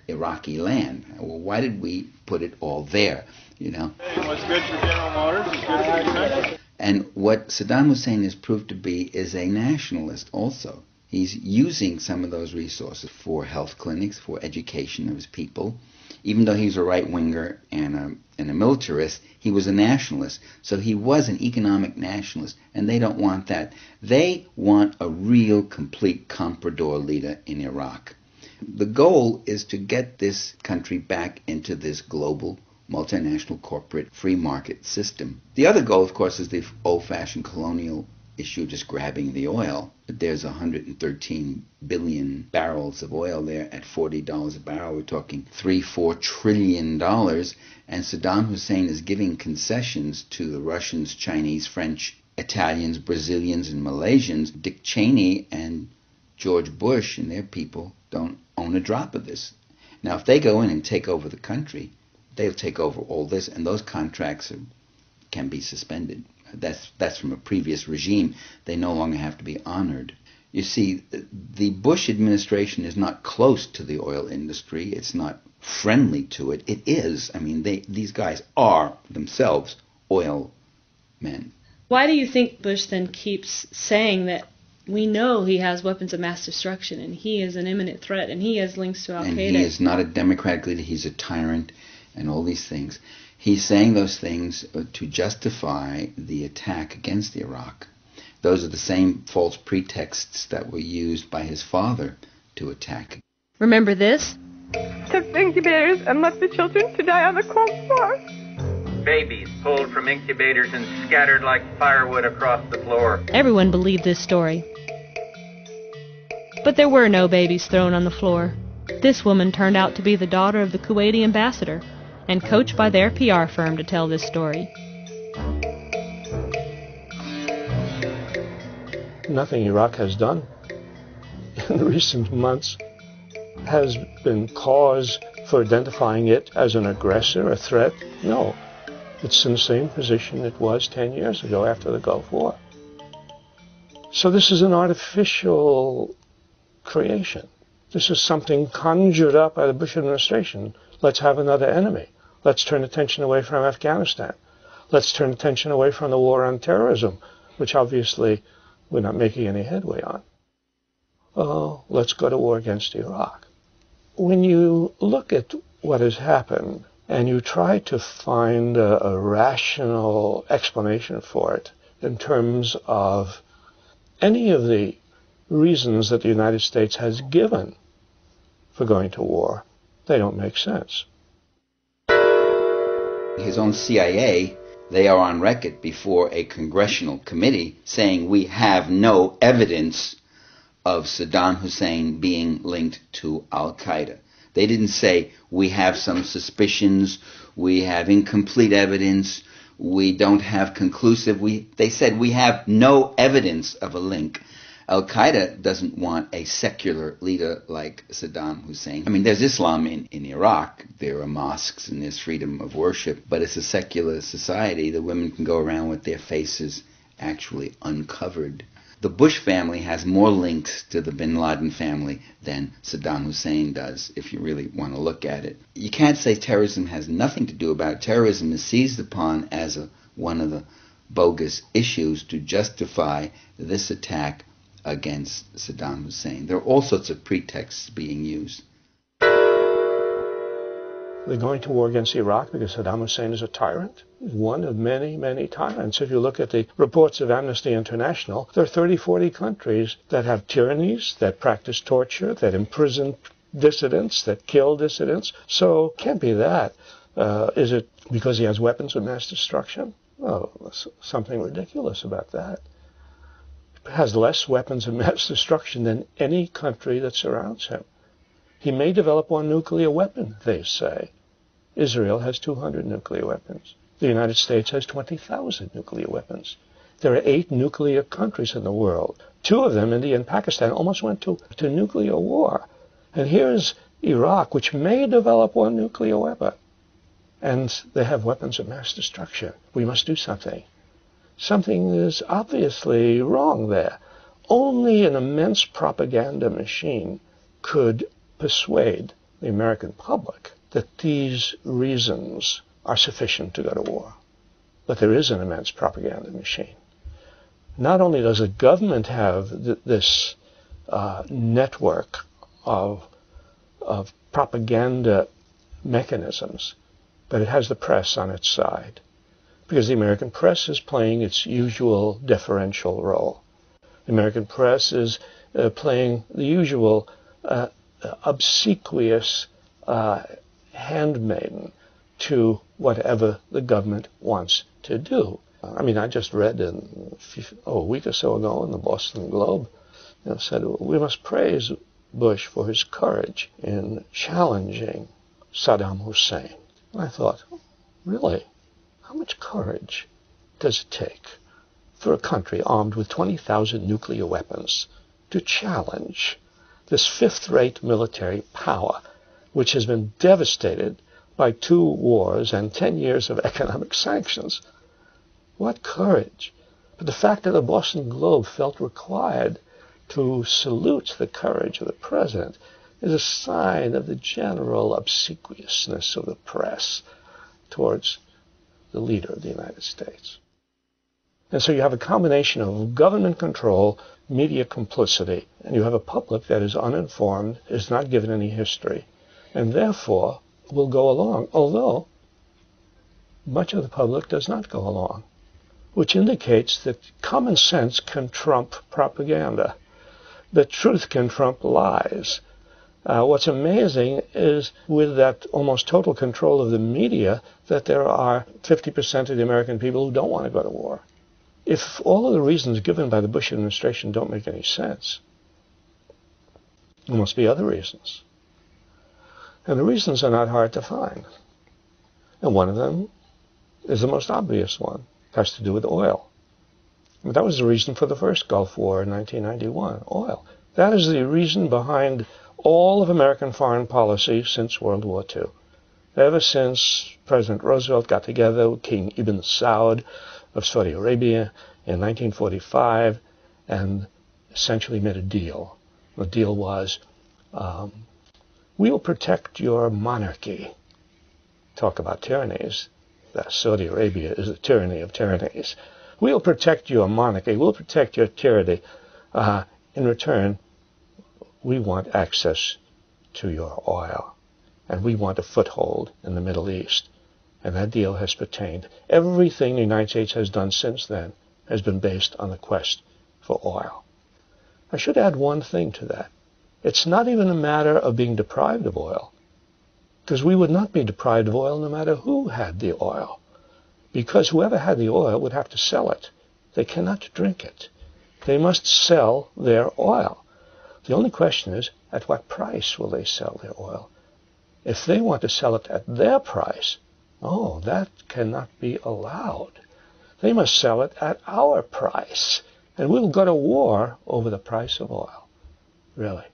Iraqi land? Well, why did we put it all there, you know? Hey, what's good for General Motors is good for the country. And what Saddam Hussein has proved to be is a nationalist also. He's using some of those resources for health clinics, for education of his people. Even though he's a right-winger and a militarist, he was a nationalist. So he was an economic nationalist, and they don't want that. They want a real, complete comprador leader in Iraq. The goal is to get this country back into this global, multinational, corporate, free market system. The other goal, of course, is the old-fashioned colonial issue, just grabbing the oil. There's 113 billion barrels of oil there at $40 a barrel. We're talking $3-4 trillion. And Saddam Hussein is giving concessions to the Russians, Chinese, French, Italians, Brazilians, and Malaysians. Dick Cheney and George Bush and their people don't own a drop of this. Now, if they go in and take over the country, they'll take over all this, and those contracts can be suspended. That's from a previous regime. They no longer have to be honored. You see, the Bush administration is not close to the oil industry. It's not friendly to it. It is. I mean, these guys are themselves oil men. Why do you think Bush then keeps saying that we know he has weapons of mass destruction and he is an imminent threat and he has links to Al-Qaeda? And he is not a democratic leader. He's a tyrant and all these things. He's saying those things to justify the attack against Iraq. Those are the same false pretexts that were used by his father to attack. Remember this? Took incubators and left the children to die on the cold floor. Babies pulled from incubators and scattered like firewood across the floor. Everyone believed this story. But there were no babies thrown on the floor. This woman turned out to be the daughter of the Kuwaiti ambassador and coached by their PR firm to tell this story. Nothing Iraq has done in recent months has been cause for identifying it as an aggressor, a threat. No, it's in the same position it was 10 years ago after the Gulf War. So this is an artificial creation. This is something conjured up by the Bush administration. Let's have another enemy. Let's turn attention away from Afghanistan. Let's turn attention away from the war on terrorism, which obviously we're not making any headway on. Oh, let's go to war against Iraq. When you look at what has happened and you try to find a rational explanation for it in terms of any of the reasons that the United States has given for going to war, they don't make sense. His own CIA, they are on record before a congressional committee saying we have no evidence of Saddam Hussein being linked to Al-Qaeda. They didn't say we have some suspicions, we have incomplete evidence, we don't have conclusive. They said we have no evidence of a link. Al-Qaeda doesn't want a secular leader like Saddam Hussein. I mean, there's Islam in Iraq. There are mosques and there's freedom of worship, but it's a secular society. The women can go around with their faces actually uncovered. The Bush family has more links to the bin Laden family than Saddam Hussein does, if you really want to look at it. You can't say terrorism has nothing to do about it. Terrorism is seized upon as one of the bogus issues to justify this attack against Saddam Hussein. There are all sorts of pretexts being used. They're going to war against Iraq because Saddam Hussein is a tyrant. He's one of many, many tyrants. If you look at the reports of Amnesty International, there are 30, 40 countries that have tyrannies, that practice torture, that imprison dissidents, that kill dissidents. So it can't be that. Is it because he has weapons of mass destruction? Oh, there's something ridiculous about that. He has less weapons of mass destruction than any country that surrounds him. He may develop one nuclear weapon, they say. Israel has 200 nuclear weapons. The United States has 20,000 nuclear weapons. There are 8 nuclear countries in the world. 2 of them, India and Pakistan, almost went to nuclear war. And here's Iraq, which may develop one nuclear weapon. And they have weapons of mass destruction. We must do something. Something is obviously wrong there. Only an immense propaganda machine could persuade the American public that these reasons are sufficient to go to war. But there is an immense propaganda machine. Not only does the government have this network of propaganda mechanisms, but it has the press on its side, because the American press is playing its usual deferential role. The American press is playing the usual obsequious handmaiden to whatever the government wants to do. I mean, I just read a week or so ago in the Boston Globe, said we must praise Bush for his courage in challenging Saddam Hussein. And I thought, really? How much courage does it take for a country armed with 20,000 nuclear weapons to challenge this fifth-rate military power, which has been devastated by 2 wars and 10 years of economic sanctions? What courage! But the fact that the Boston Globe felt required to salute the courage of the president is a sign of the general obsequiousness of the press towards the leader of the United States. And so you have a combination of government control, media complicity, and you have a public that is uninformed, is not given any history, and therefore will go along, although much of the public does not go along. which indicates that common sense can trump propaganda, that truth can trump lies. What's amazing is with that almost total control of the media that there are 50% of the American people who don't want to go to war. If all of the reasons given by the Bush administration don't make any sense, there must be other reasons. And the reasons are not hard to find. And one of them is the most obvious one. It has to do with oil. And that was the reason for the first Gulf War in 1991, oil. That is the reason behind all of American foreign policy since World War II. Ever since President Roosevelt got together with King Ibn Saud of Saudi Arabia in 1945 and essentially made a deal. The deal was, we will protect your monarchy. Talk about tyrannies. Saudi Arabia is a tyranny of tyrannies. We'll protect your monarchy. We'll protect your tyranny. In return, we want access to your oil. And we want a foothold in the Middle East. And that deal has pertained. Everything the United States has done since then has been based on the quest for oil. I should add one thing to that. It's not even a matter of being deprived of oil, because we would not be deprived of oil no matter who had the oil, because whoever had the oil would have to sell it. They cannot drink it. They must sell their oil. The only question is, at what price will they sell their oil? If they want to sell it at their price, that cannot be allowed. They must sell it at our price, and we'll go to war over the price of oil. Really.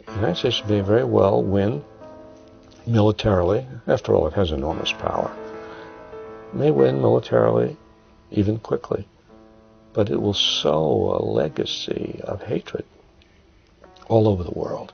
The United States may very well win militarily. After all, it has enormous power. It may win militarily, even quickly, but it will sow a legacy of hatred all over the world.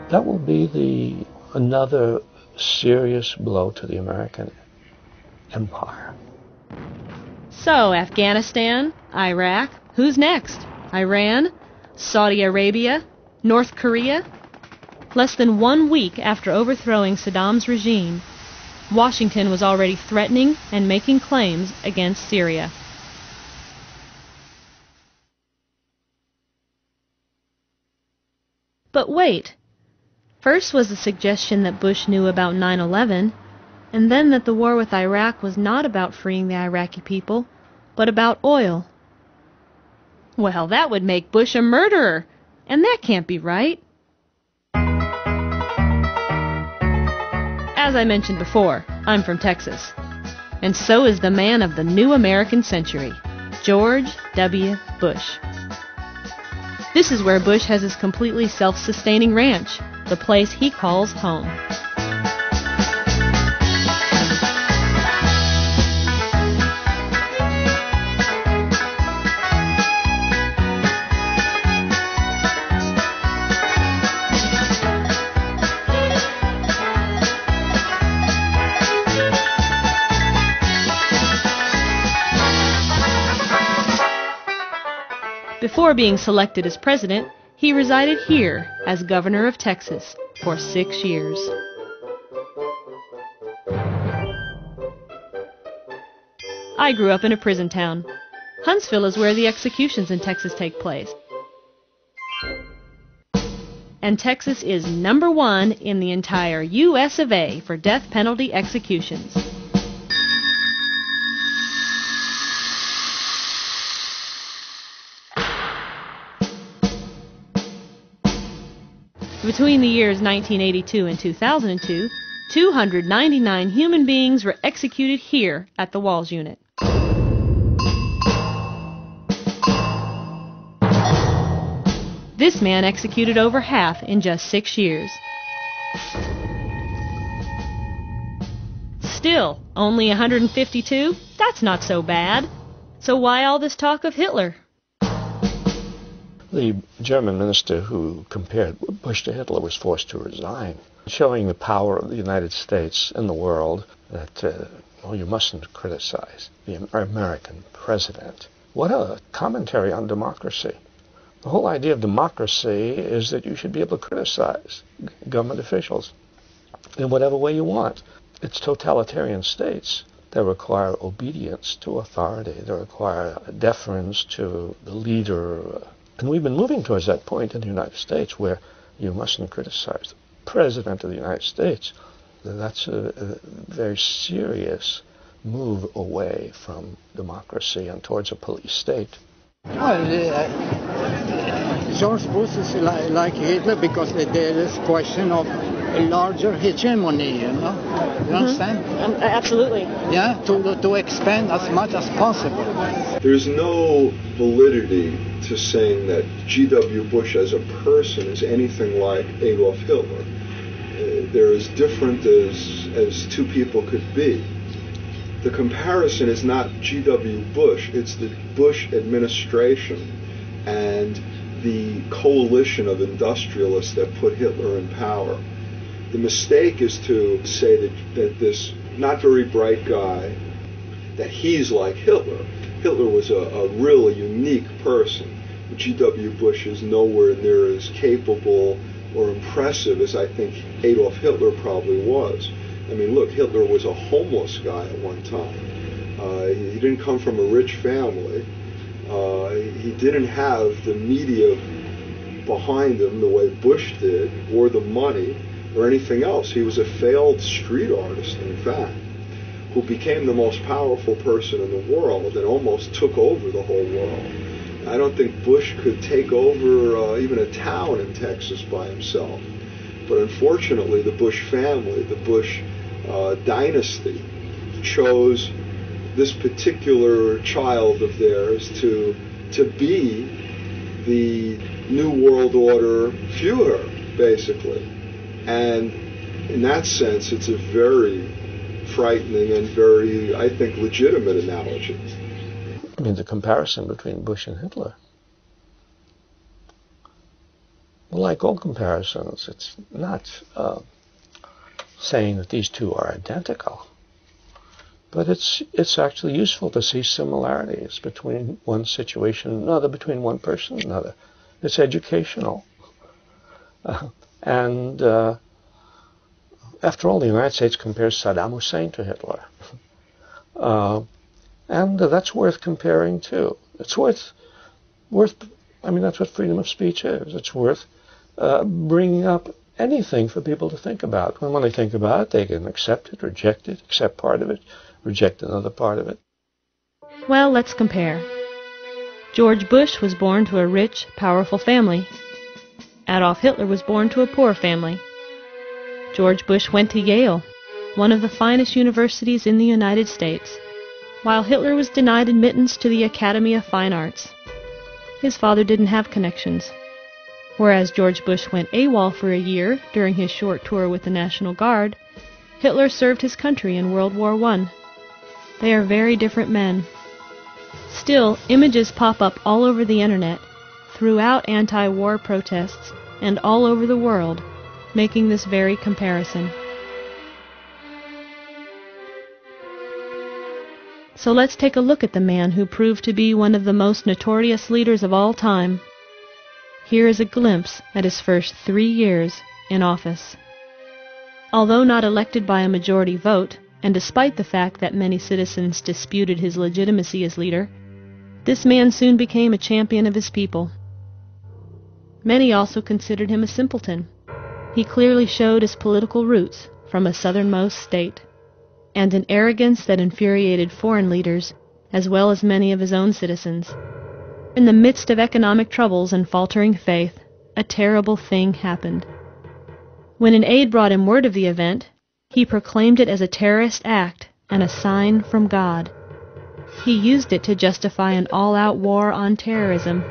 That will be another serious blow to the American empire. So, Afghanistan, Iraq, who's next? Iran? Saudi Arabia? North Korea? Less than 1 week after overthrowing Saddam's regime, Washington was already threatening and making claims against Syria. But wait. First was the suggestion that Bush knew about 9/11, and then that the war with Iraq was not about freeing the Iraqi people, but about oil. Well, that would make Bush a murderer, and that can't be right. As I mentioned before, I'm from Texas. And so is the man of the new American century, George W. Bush. This is where Bush has his completely self-sustaining ranch, the place he calls home. Before being selected as president, he resided here as governor of Texas for 6 years. I grew up in a prison town. Huntsville is where the executions in Texas take place. And Texas is #1 in the entire U.S. of A. for death penalty executions. Between the years 1982 and 2002, 299 human beings were executed here at the Walls Unit. This man executed over half in just 6 years. Still, only 152? That's not so bad. So why all this talk of Hitler? The German minister who compared Bush to Hitler was forced to resign, showing the power of the United States in the world that, you mustn't criticize the American president. What a commentary on democracy. The whole idea of democracy is that you should be able to criticize government officials in whatever way you want. It's totalitarian states that require obedience to authority, that require deference to the leader. And we've been moving towards that point in the United States where you mustn't criticize the President of the United States. That's a very serious move away from democracy and towards a police state. Well, George Bush is like Hitler because there is question of a larger hegemony, you know? You understand? Absolutely. Yeah, to expand as much as possible. There's no validity to saying that G.W. Bush as a person is anything like Adolf Hitler. They're as different as two people could be. The comparison is not G.W. Bush, it's the Bush administration and the coalition of industrialists that put Hitler in power. The mistake is to say that this not very bright guy, that he's like Hitler. Hitler was a really unique person. G.W. Bush is nowhere near as capable or impressive as I think Adolf Hitler probably was. I mean, look, Hitler was a homeless guy at one time. He didn't come from a rich family. He didn't have the media behind him the way Bush did, or the money, or anything else. He was a failed street artist, in fact, who became the most powerful person in the world and almost took over the whole world. I don't think Bush could take over even a town in Texas by himself. But unfortunately, the Bush family, the Bush dynasty, chose this particular child of theirs to be the New World Order Führer, basically. And in that sense, it's a very frightening and very, I think, legitimate analogy. I mean, the comparison between Bush and Hitler. Well, like all comparisons, it's not saying that these two are identical. But it's actually useful to see similarities between one situation and another, between one person and another. It's educational. And after all, the United States compares Saddam Hussein to Hitler. And that's worth comparing too. It's worth, I mean, that's what freedom of speech is. It's worth bringing up anything for people to think about. When they think about it, they can accept it, reject it, accept part of it, reject another part of it. Well, let's compare. George Bush was born to a rich, powerful family. Adolf Hitler was born to a poor family. George Bush went to Yale. one of the finest universities in the United States, while Hitler was denied admittance to the Academy of Fine Arts. His father didn't have connections. Whereas George Bush went AWOL for a year during his short tour with the National Guard, Hitler served his country in World War I. They are very different men. Still, images pop up all over the internet, throughout anti-war protests, and all over the world, making this very comparison. So let's take a look at the man who proved to be one of the most notorious leaders of all time. Here is a glimpse at his first 3 years in office. Although not elected by a majority vote, and despite the fact that many citizens disputed his legitimacy as leader, this man soon became a champion of his people. Many also considered him a simpleton. He clearly showed his political roots from a southernmost state, and an arrogance that infuriated foreign leaders, as well as many of his own citizens. In the midst of economic troubles and faltering faith, a terrible thing happened. When an aide brought him word of the event, he proclaimed it as a terrorist act and a sign from God. He used it to justify an all-out war on terrorism.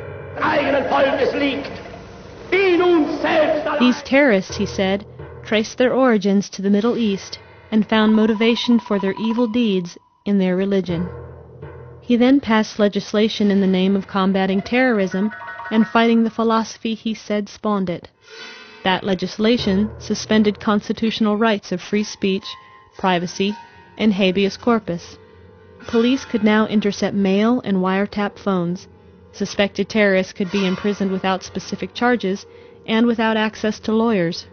These terrorists, he said, traced their origins to the Middle East and found motivation for their evil deeds in their religion. He then passed legislation in the name of combating terrorism and fighting the philosophy he said spawned it. That legislation suspended constitutional rights of free speech, privacy, and habeas corpus. Police could now intercept mail and wiretap phones. Suspected terrorists could be imprisoned without specific charges and without access to lawyers.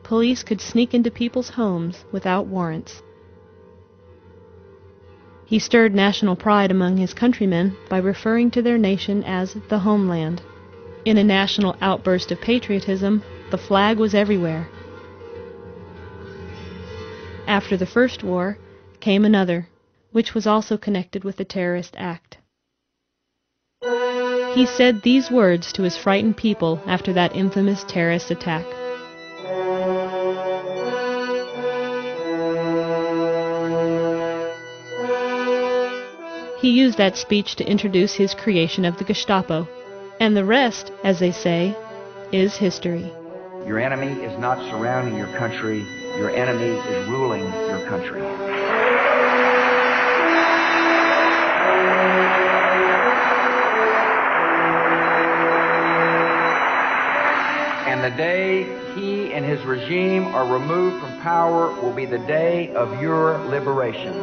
Police could sneak into people's homes without warrants. He stirred national pride among his countrymen by referring to their nation as the homeland. In a national outburst of patriotism, the flag was everywhere. After the first war came another, which was also connected with the terrorist act. He said these words to his frightened people after that infamous terrorist attack. He used that speech to introduce his creation of the Gestapo, and the rest, as they say, is history. Your enemy is not surrounding your country, your enemy is ruling your country. And the day he and his regime are removed from power will be the day of your liberation.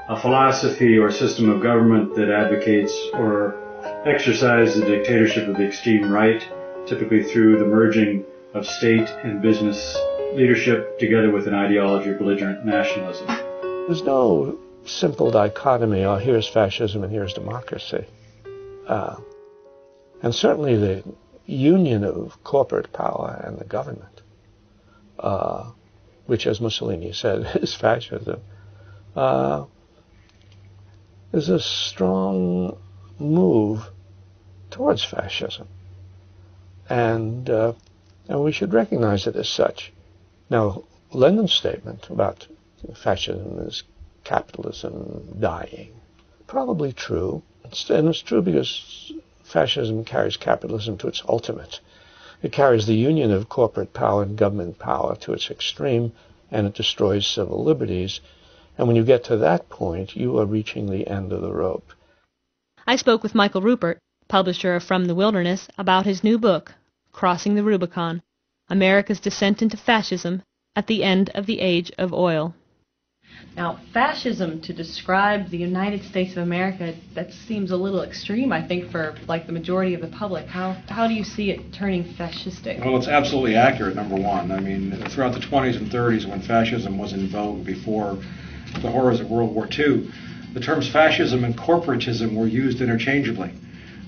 A philosophy or system of government that advocates or exercises the dictatorship of the extreme right, typically through the merging of state and business leadership together with an ideology of belligerent nationalism. There's no simple dichotomy, oh, here's fascism and here's democracy. And certainly the union of corporate power and the government, which, as Mussolini said, is fascism, is a strong move towards fascism. And we should recognize it as such. Now, Lenin's statement about fascism is capitalism dying, probably true. And it's true because fascism carries capitalism to its ultimate. It carries the union of corporate power and government power to its extreme, and it destroys civil liberties. And when you get to that point, you are reaching the end of the rope. I spoke with Michael Ruppert, publisher of From the Wilderness, about his new book, Crossing the Rubicon, America's Descent into Fascism at the End of the Age of Oil. Now, fascism, to describe the United States of America, that seems a little extreme, I think, for like the majority of the public. How do you see it turning fascistic? Well, it's absolutely accurate, number one. I mean, throughout the 20s and 30s, when fascism was in vogue before the horrors of World War II, the terms fascism and corporatism were used interchangeably.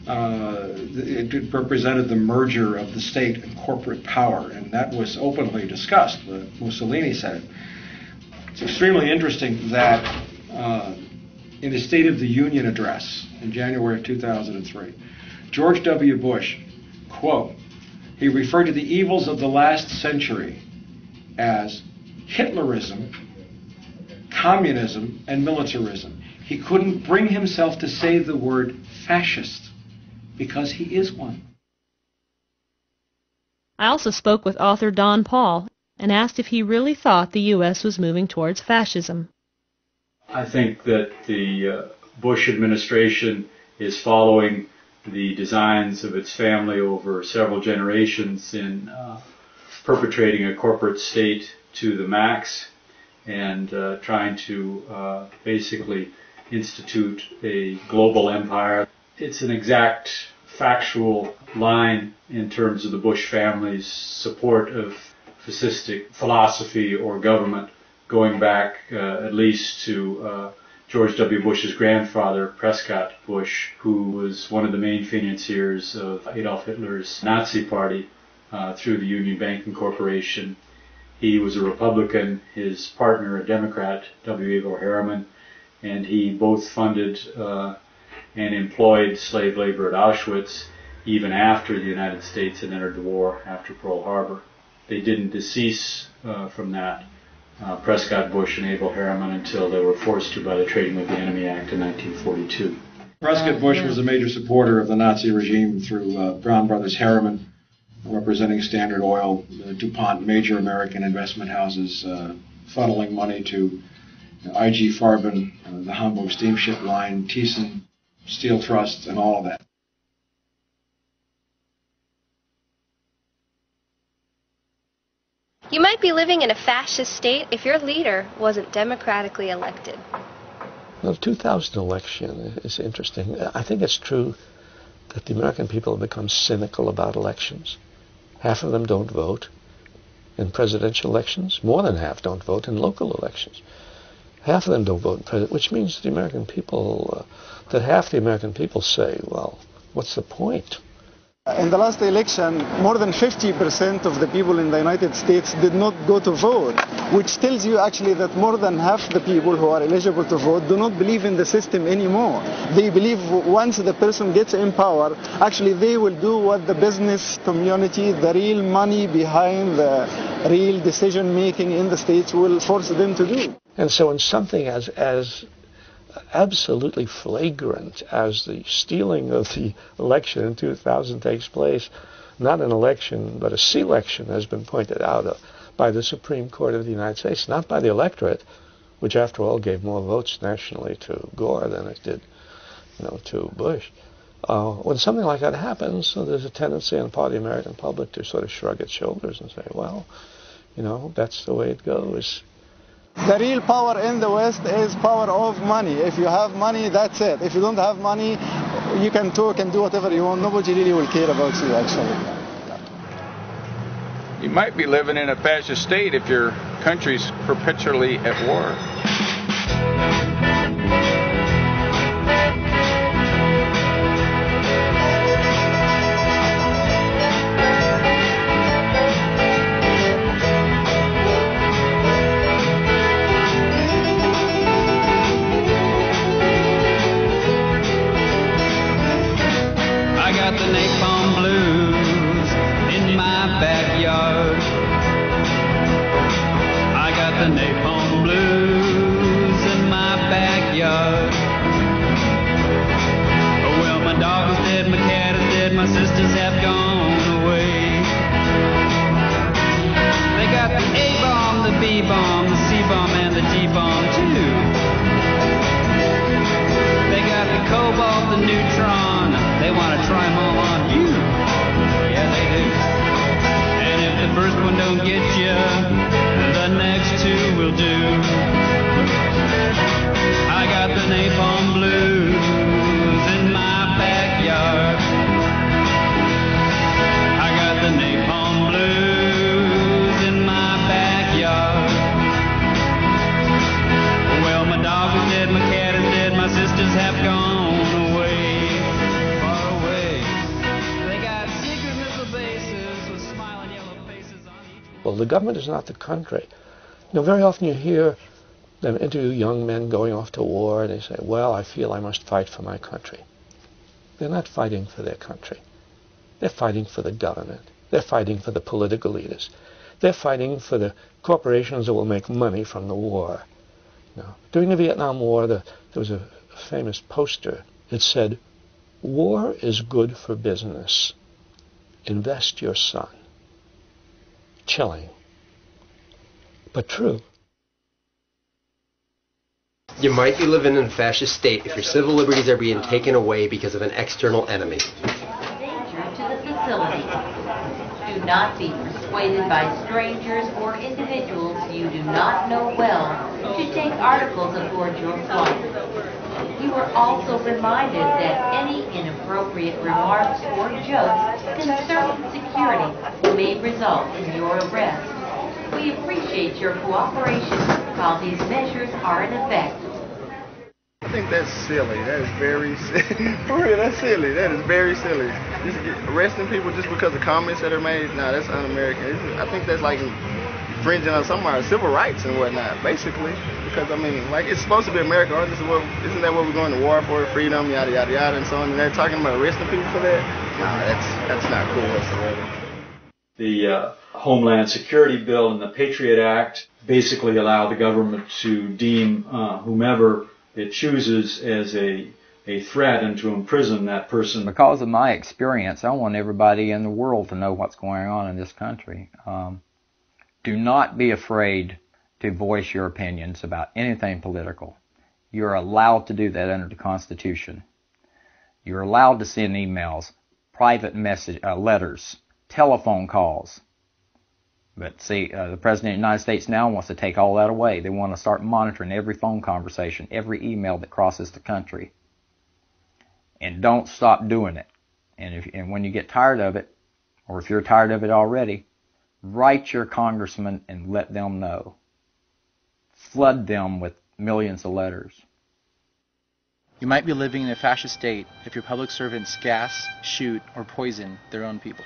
It represented the merger of the state and corporate power, and that was openly discussed. Mussolini said it. It's extremely interesting that in his State of the Union address in January of 2003, George W. Bush quote, he referred to the evils of the last century as Hitlerism, communism, and militarism. He couldn't bring himself to say the word fascist because he is one. I also spoke with author Don Paul and asked if he really thought the U.S. was moving towards fascism. I think that the Bush administration is following the designs of its family over several generations in perpetrating a corporate state to the max and trying to basically institute a global empire. It's an exact factual line in terms of the Bush family's support of fascistic philosophy or government going back at least to George W. Bush's grandfather, Prescott Bush, who was one of the main financiers of Adolf Hitler's Nazi Party through the Union Banking Corporation. He was a Republican, his partner a Democrat, W. Abel Harriman, and he both funded and employed slave labor at Auschwitz even after the United States had entered the war after Pearl Harbor. They didn't decease from that, Prescott Bush and Abel Harriman, until they were forced to by the Trading with the Enemy Act in 1942. Prescott Bush was a major supporter of the Nazi regime through Brown Brothers Harriman, representing Standard Oil, DuPont, major American investment houses, funneling money to IG Farben, the Hamburg Steamship Line, Thyssen Steel Trust, and all of that. You might be living in a fascist state if your leader wasn't democratically elected. The 2000 election is interesting. I think it's true that the American people have become cynical about elections. Half of them don't vote in presidential elections. More than half don't vote in local elections. Half of them don't vote in president, which means the American people, that half the American people say, well, what's the point? In the last election, more than 50% of the people in the United States did not go to vote, which tells you actually that more than half the people who are eligible to vote do not believe in the system anymore. They believe once the person gets in power, actually they will do what the business community, the real money behind the real decision making in the states will force them to do. And so in something as absolutely flagrant as the stealing of the election in 2000 takes place, not an election but a selection has been pointed out by the Supreme Court of the United States, not by the electorate, which after all gave more votes nationally to Gore than it did, to Bush. When something like that happens, there's a tendency on the part of the American public to sort of shrug its shoulders and say, well, that's the way it goes. The real power in the West is power of money. If you have money, that's it. If you don't have money, you can talk and do whatever you want. Nobody really will care about you, actually. You might be living in a fascist state if your country's perpetually at war. Well, the government is not the country. Very often you hear them interview young men going off to war, and they say, well, I feel I must fight for my country. They're not fighting for their country. They're fighting for the government. They're fighting for the political leaders. They're fighting for the corporations that will make money from the war. During the Vietnam War, there was a famous poster. It said, "War is good for business. Invest your son." Chilling, but true. You might be living in a fascist state if your civil liberties are being taken away because of an external enemy. Danger to the facility. Do not be persuaded by strangers or individuals you do not know well to take articles aboard your flight. You are also reminded that any inappropriate remarks or jokes concerning security may result in your arrest. We appreciate your cooperation while these measures are in effect. I think that's silly. That is very silly. For real, that's silly. That is very silly. Just arresting people just because of comments that are made, nah, that's un-American. I think that's like infringing on some of our civil rights and whatnot, basically. Because, I mean, like, it's supposed to be America, or isn't that what we're going to war for, freedom, yada, yada, yada, and so on, and they're talking about arresting people for that? Nah, that's not cool whatsoever. The Homeland Security Bill and the Patriot Act basically allow the government to deem whomever it chooses as a threat and to imprison that person. Because of my experience, I want everybody in the world to know what's going on in this country. Do not be afraid to voice your opinions about anything political. You're allowed to do that under the Constitution. You're allowed to send emails, private letters, telephone calls. But see, the President of the United States now wants to take all that away. They want to start monitoring every phone conversation, every email that crosses the country. And don't stop doing it. And when you get tired of it, or if you're tired of it already, write your congressman and let them know. Flood them with millions of letters. You might be living in a fascist state if your public servants gas, shoot, or poison their own people.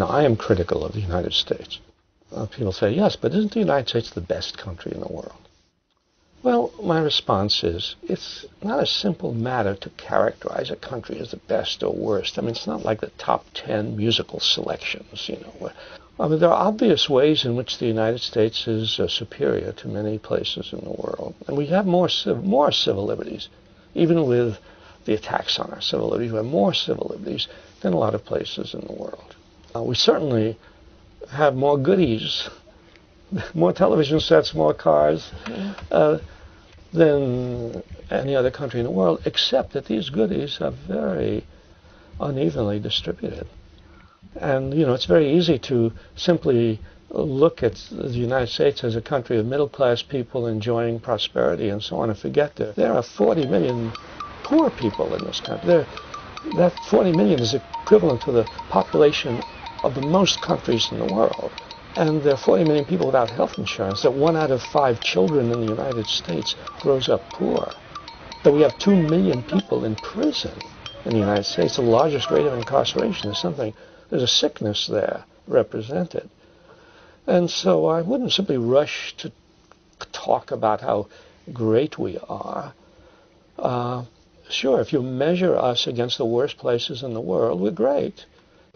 Now, I am critical of the United States. People say, yes, but isn't the United States the best country in the world? Well, my response is, it's not a simple matter to characterize a country as the best or worst. I mean, it's not like the top 10 musical selections, you know. I mean, there are obvious ways in which the United States is superior to many places in the world. And we have more civil liberties. Even with the attacks on our civil liberties, we have more civil liberties than a lot of places in the world. We certainly have more goodies, more television sets, more cars than any other country in the world, except that these goodies are very unevenly distributed. And, you know, it's very easy to simply look at the United States as a country of middle-class people enjoying prosperity and so on and forget that there are 40 million poor people in this country. That 40 million is equivalent to the population of the most countries in the world. And there are 40 million people without health insurance, that 1 out of 5 children in the United States grows up poor. That we have 2 million people in prison in the United States, the largest rate of incarceration is something, there's a sickness there represented. And so I wouldn't simply rush to talk about how great we are. Sure, if you measure us against the worst places in the world, we're great.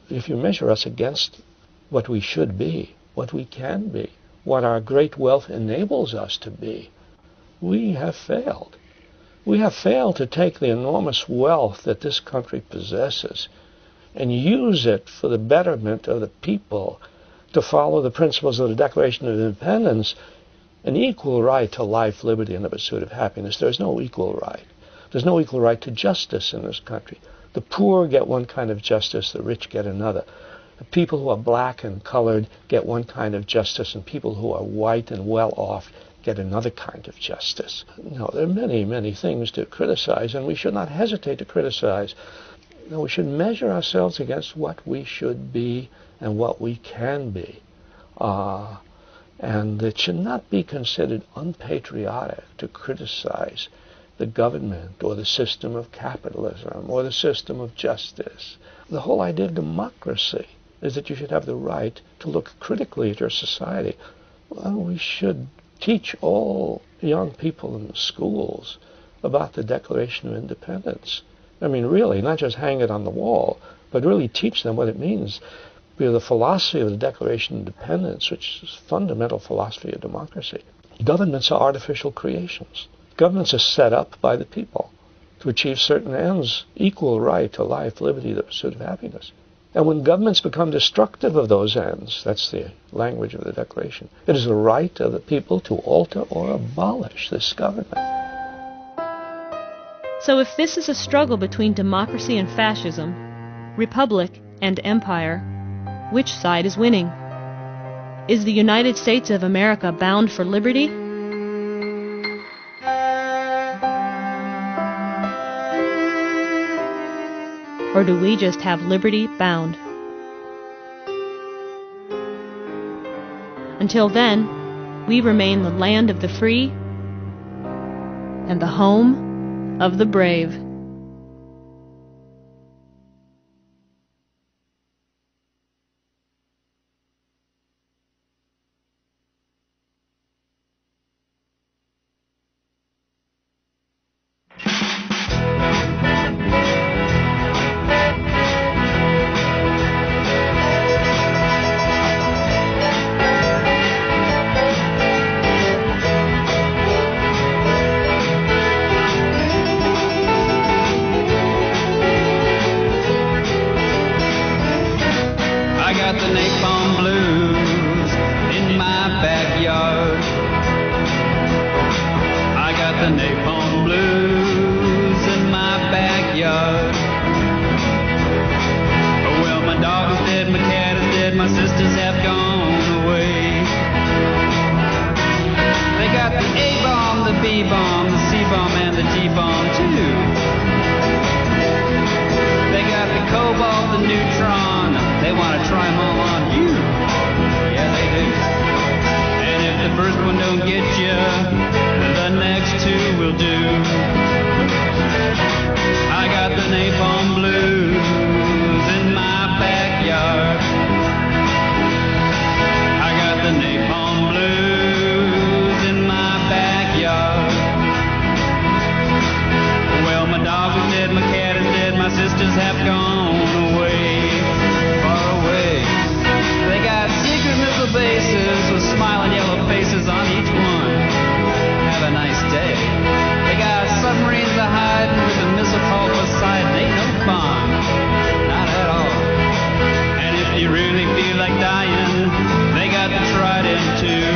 If you measure us against what we should be, what we can be, what our great wealth enables us to be, we have failed. We have failed to take the enormous wealth that this country possesses and use it for the betterment of the people, to follow the principles of the Declaration of Independence, an equal right to life, liberty, and the pursuit of happiness. There's no equal right. There's no equal right to justice in this country. The poor get one kind of justice, the rich get another. The people who are black and colored get one kind of justice, and people who are white and well-off get another kind of justice. No, there are many, many things to criticize, and we should not hesitate to criticize. No, we should measure ourselves against what we should be and what we can be. And it should not be considered unpatriotic to criticize the government or the system of capitalism or the system of justice. The whole idea of democracy is that you should have the right to look critically at your society. Well, we should teach all young people in the schools about the Declaration of Independence. I mean, really, not just hang it on the wall, but really teach them what it means. You know, the philosophy of the Declaration of Independence, which is fundamental philosophy of democracy. Governments are artificial creations. Governments are set up by the people to achieve certain ends, equal right to life, liberty, the pursuit of happiness. And when governments become destructive of those ends, that's the language of the Declaration, it is the right of the people to alter or abolish this government. So if this is a struggle between democracy and fascism, republic and empire, which side is winning? Is the United States of America bound for liberty? Or do we just have liberty bound? Until then, we remain the land of the free and the home of the brave. I got the napalm blues in my backyard. like dying. They got the trident too.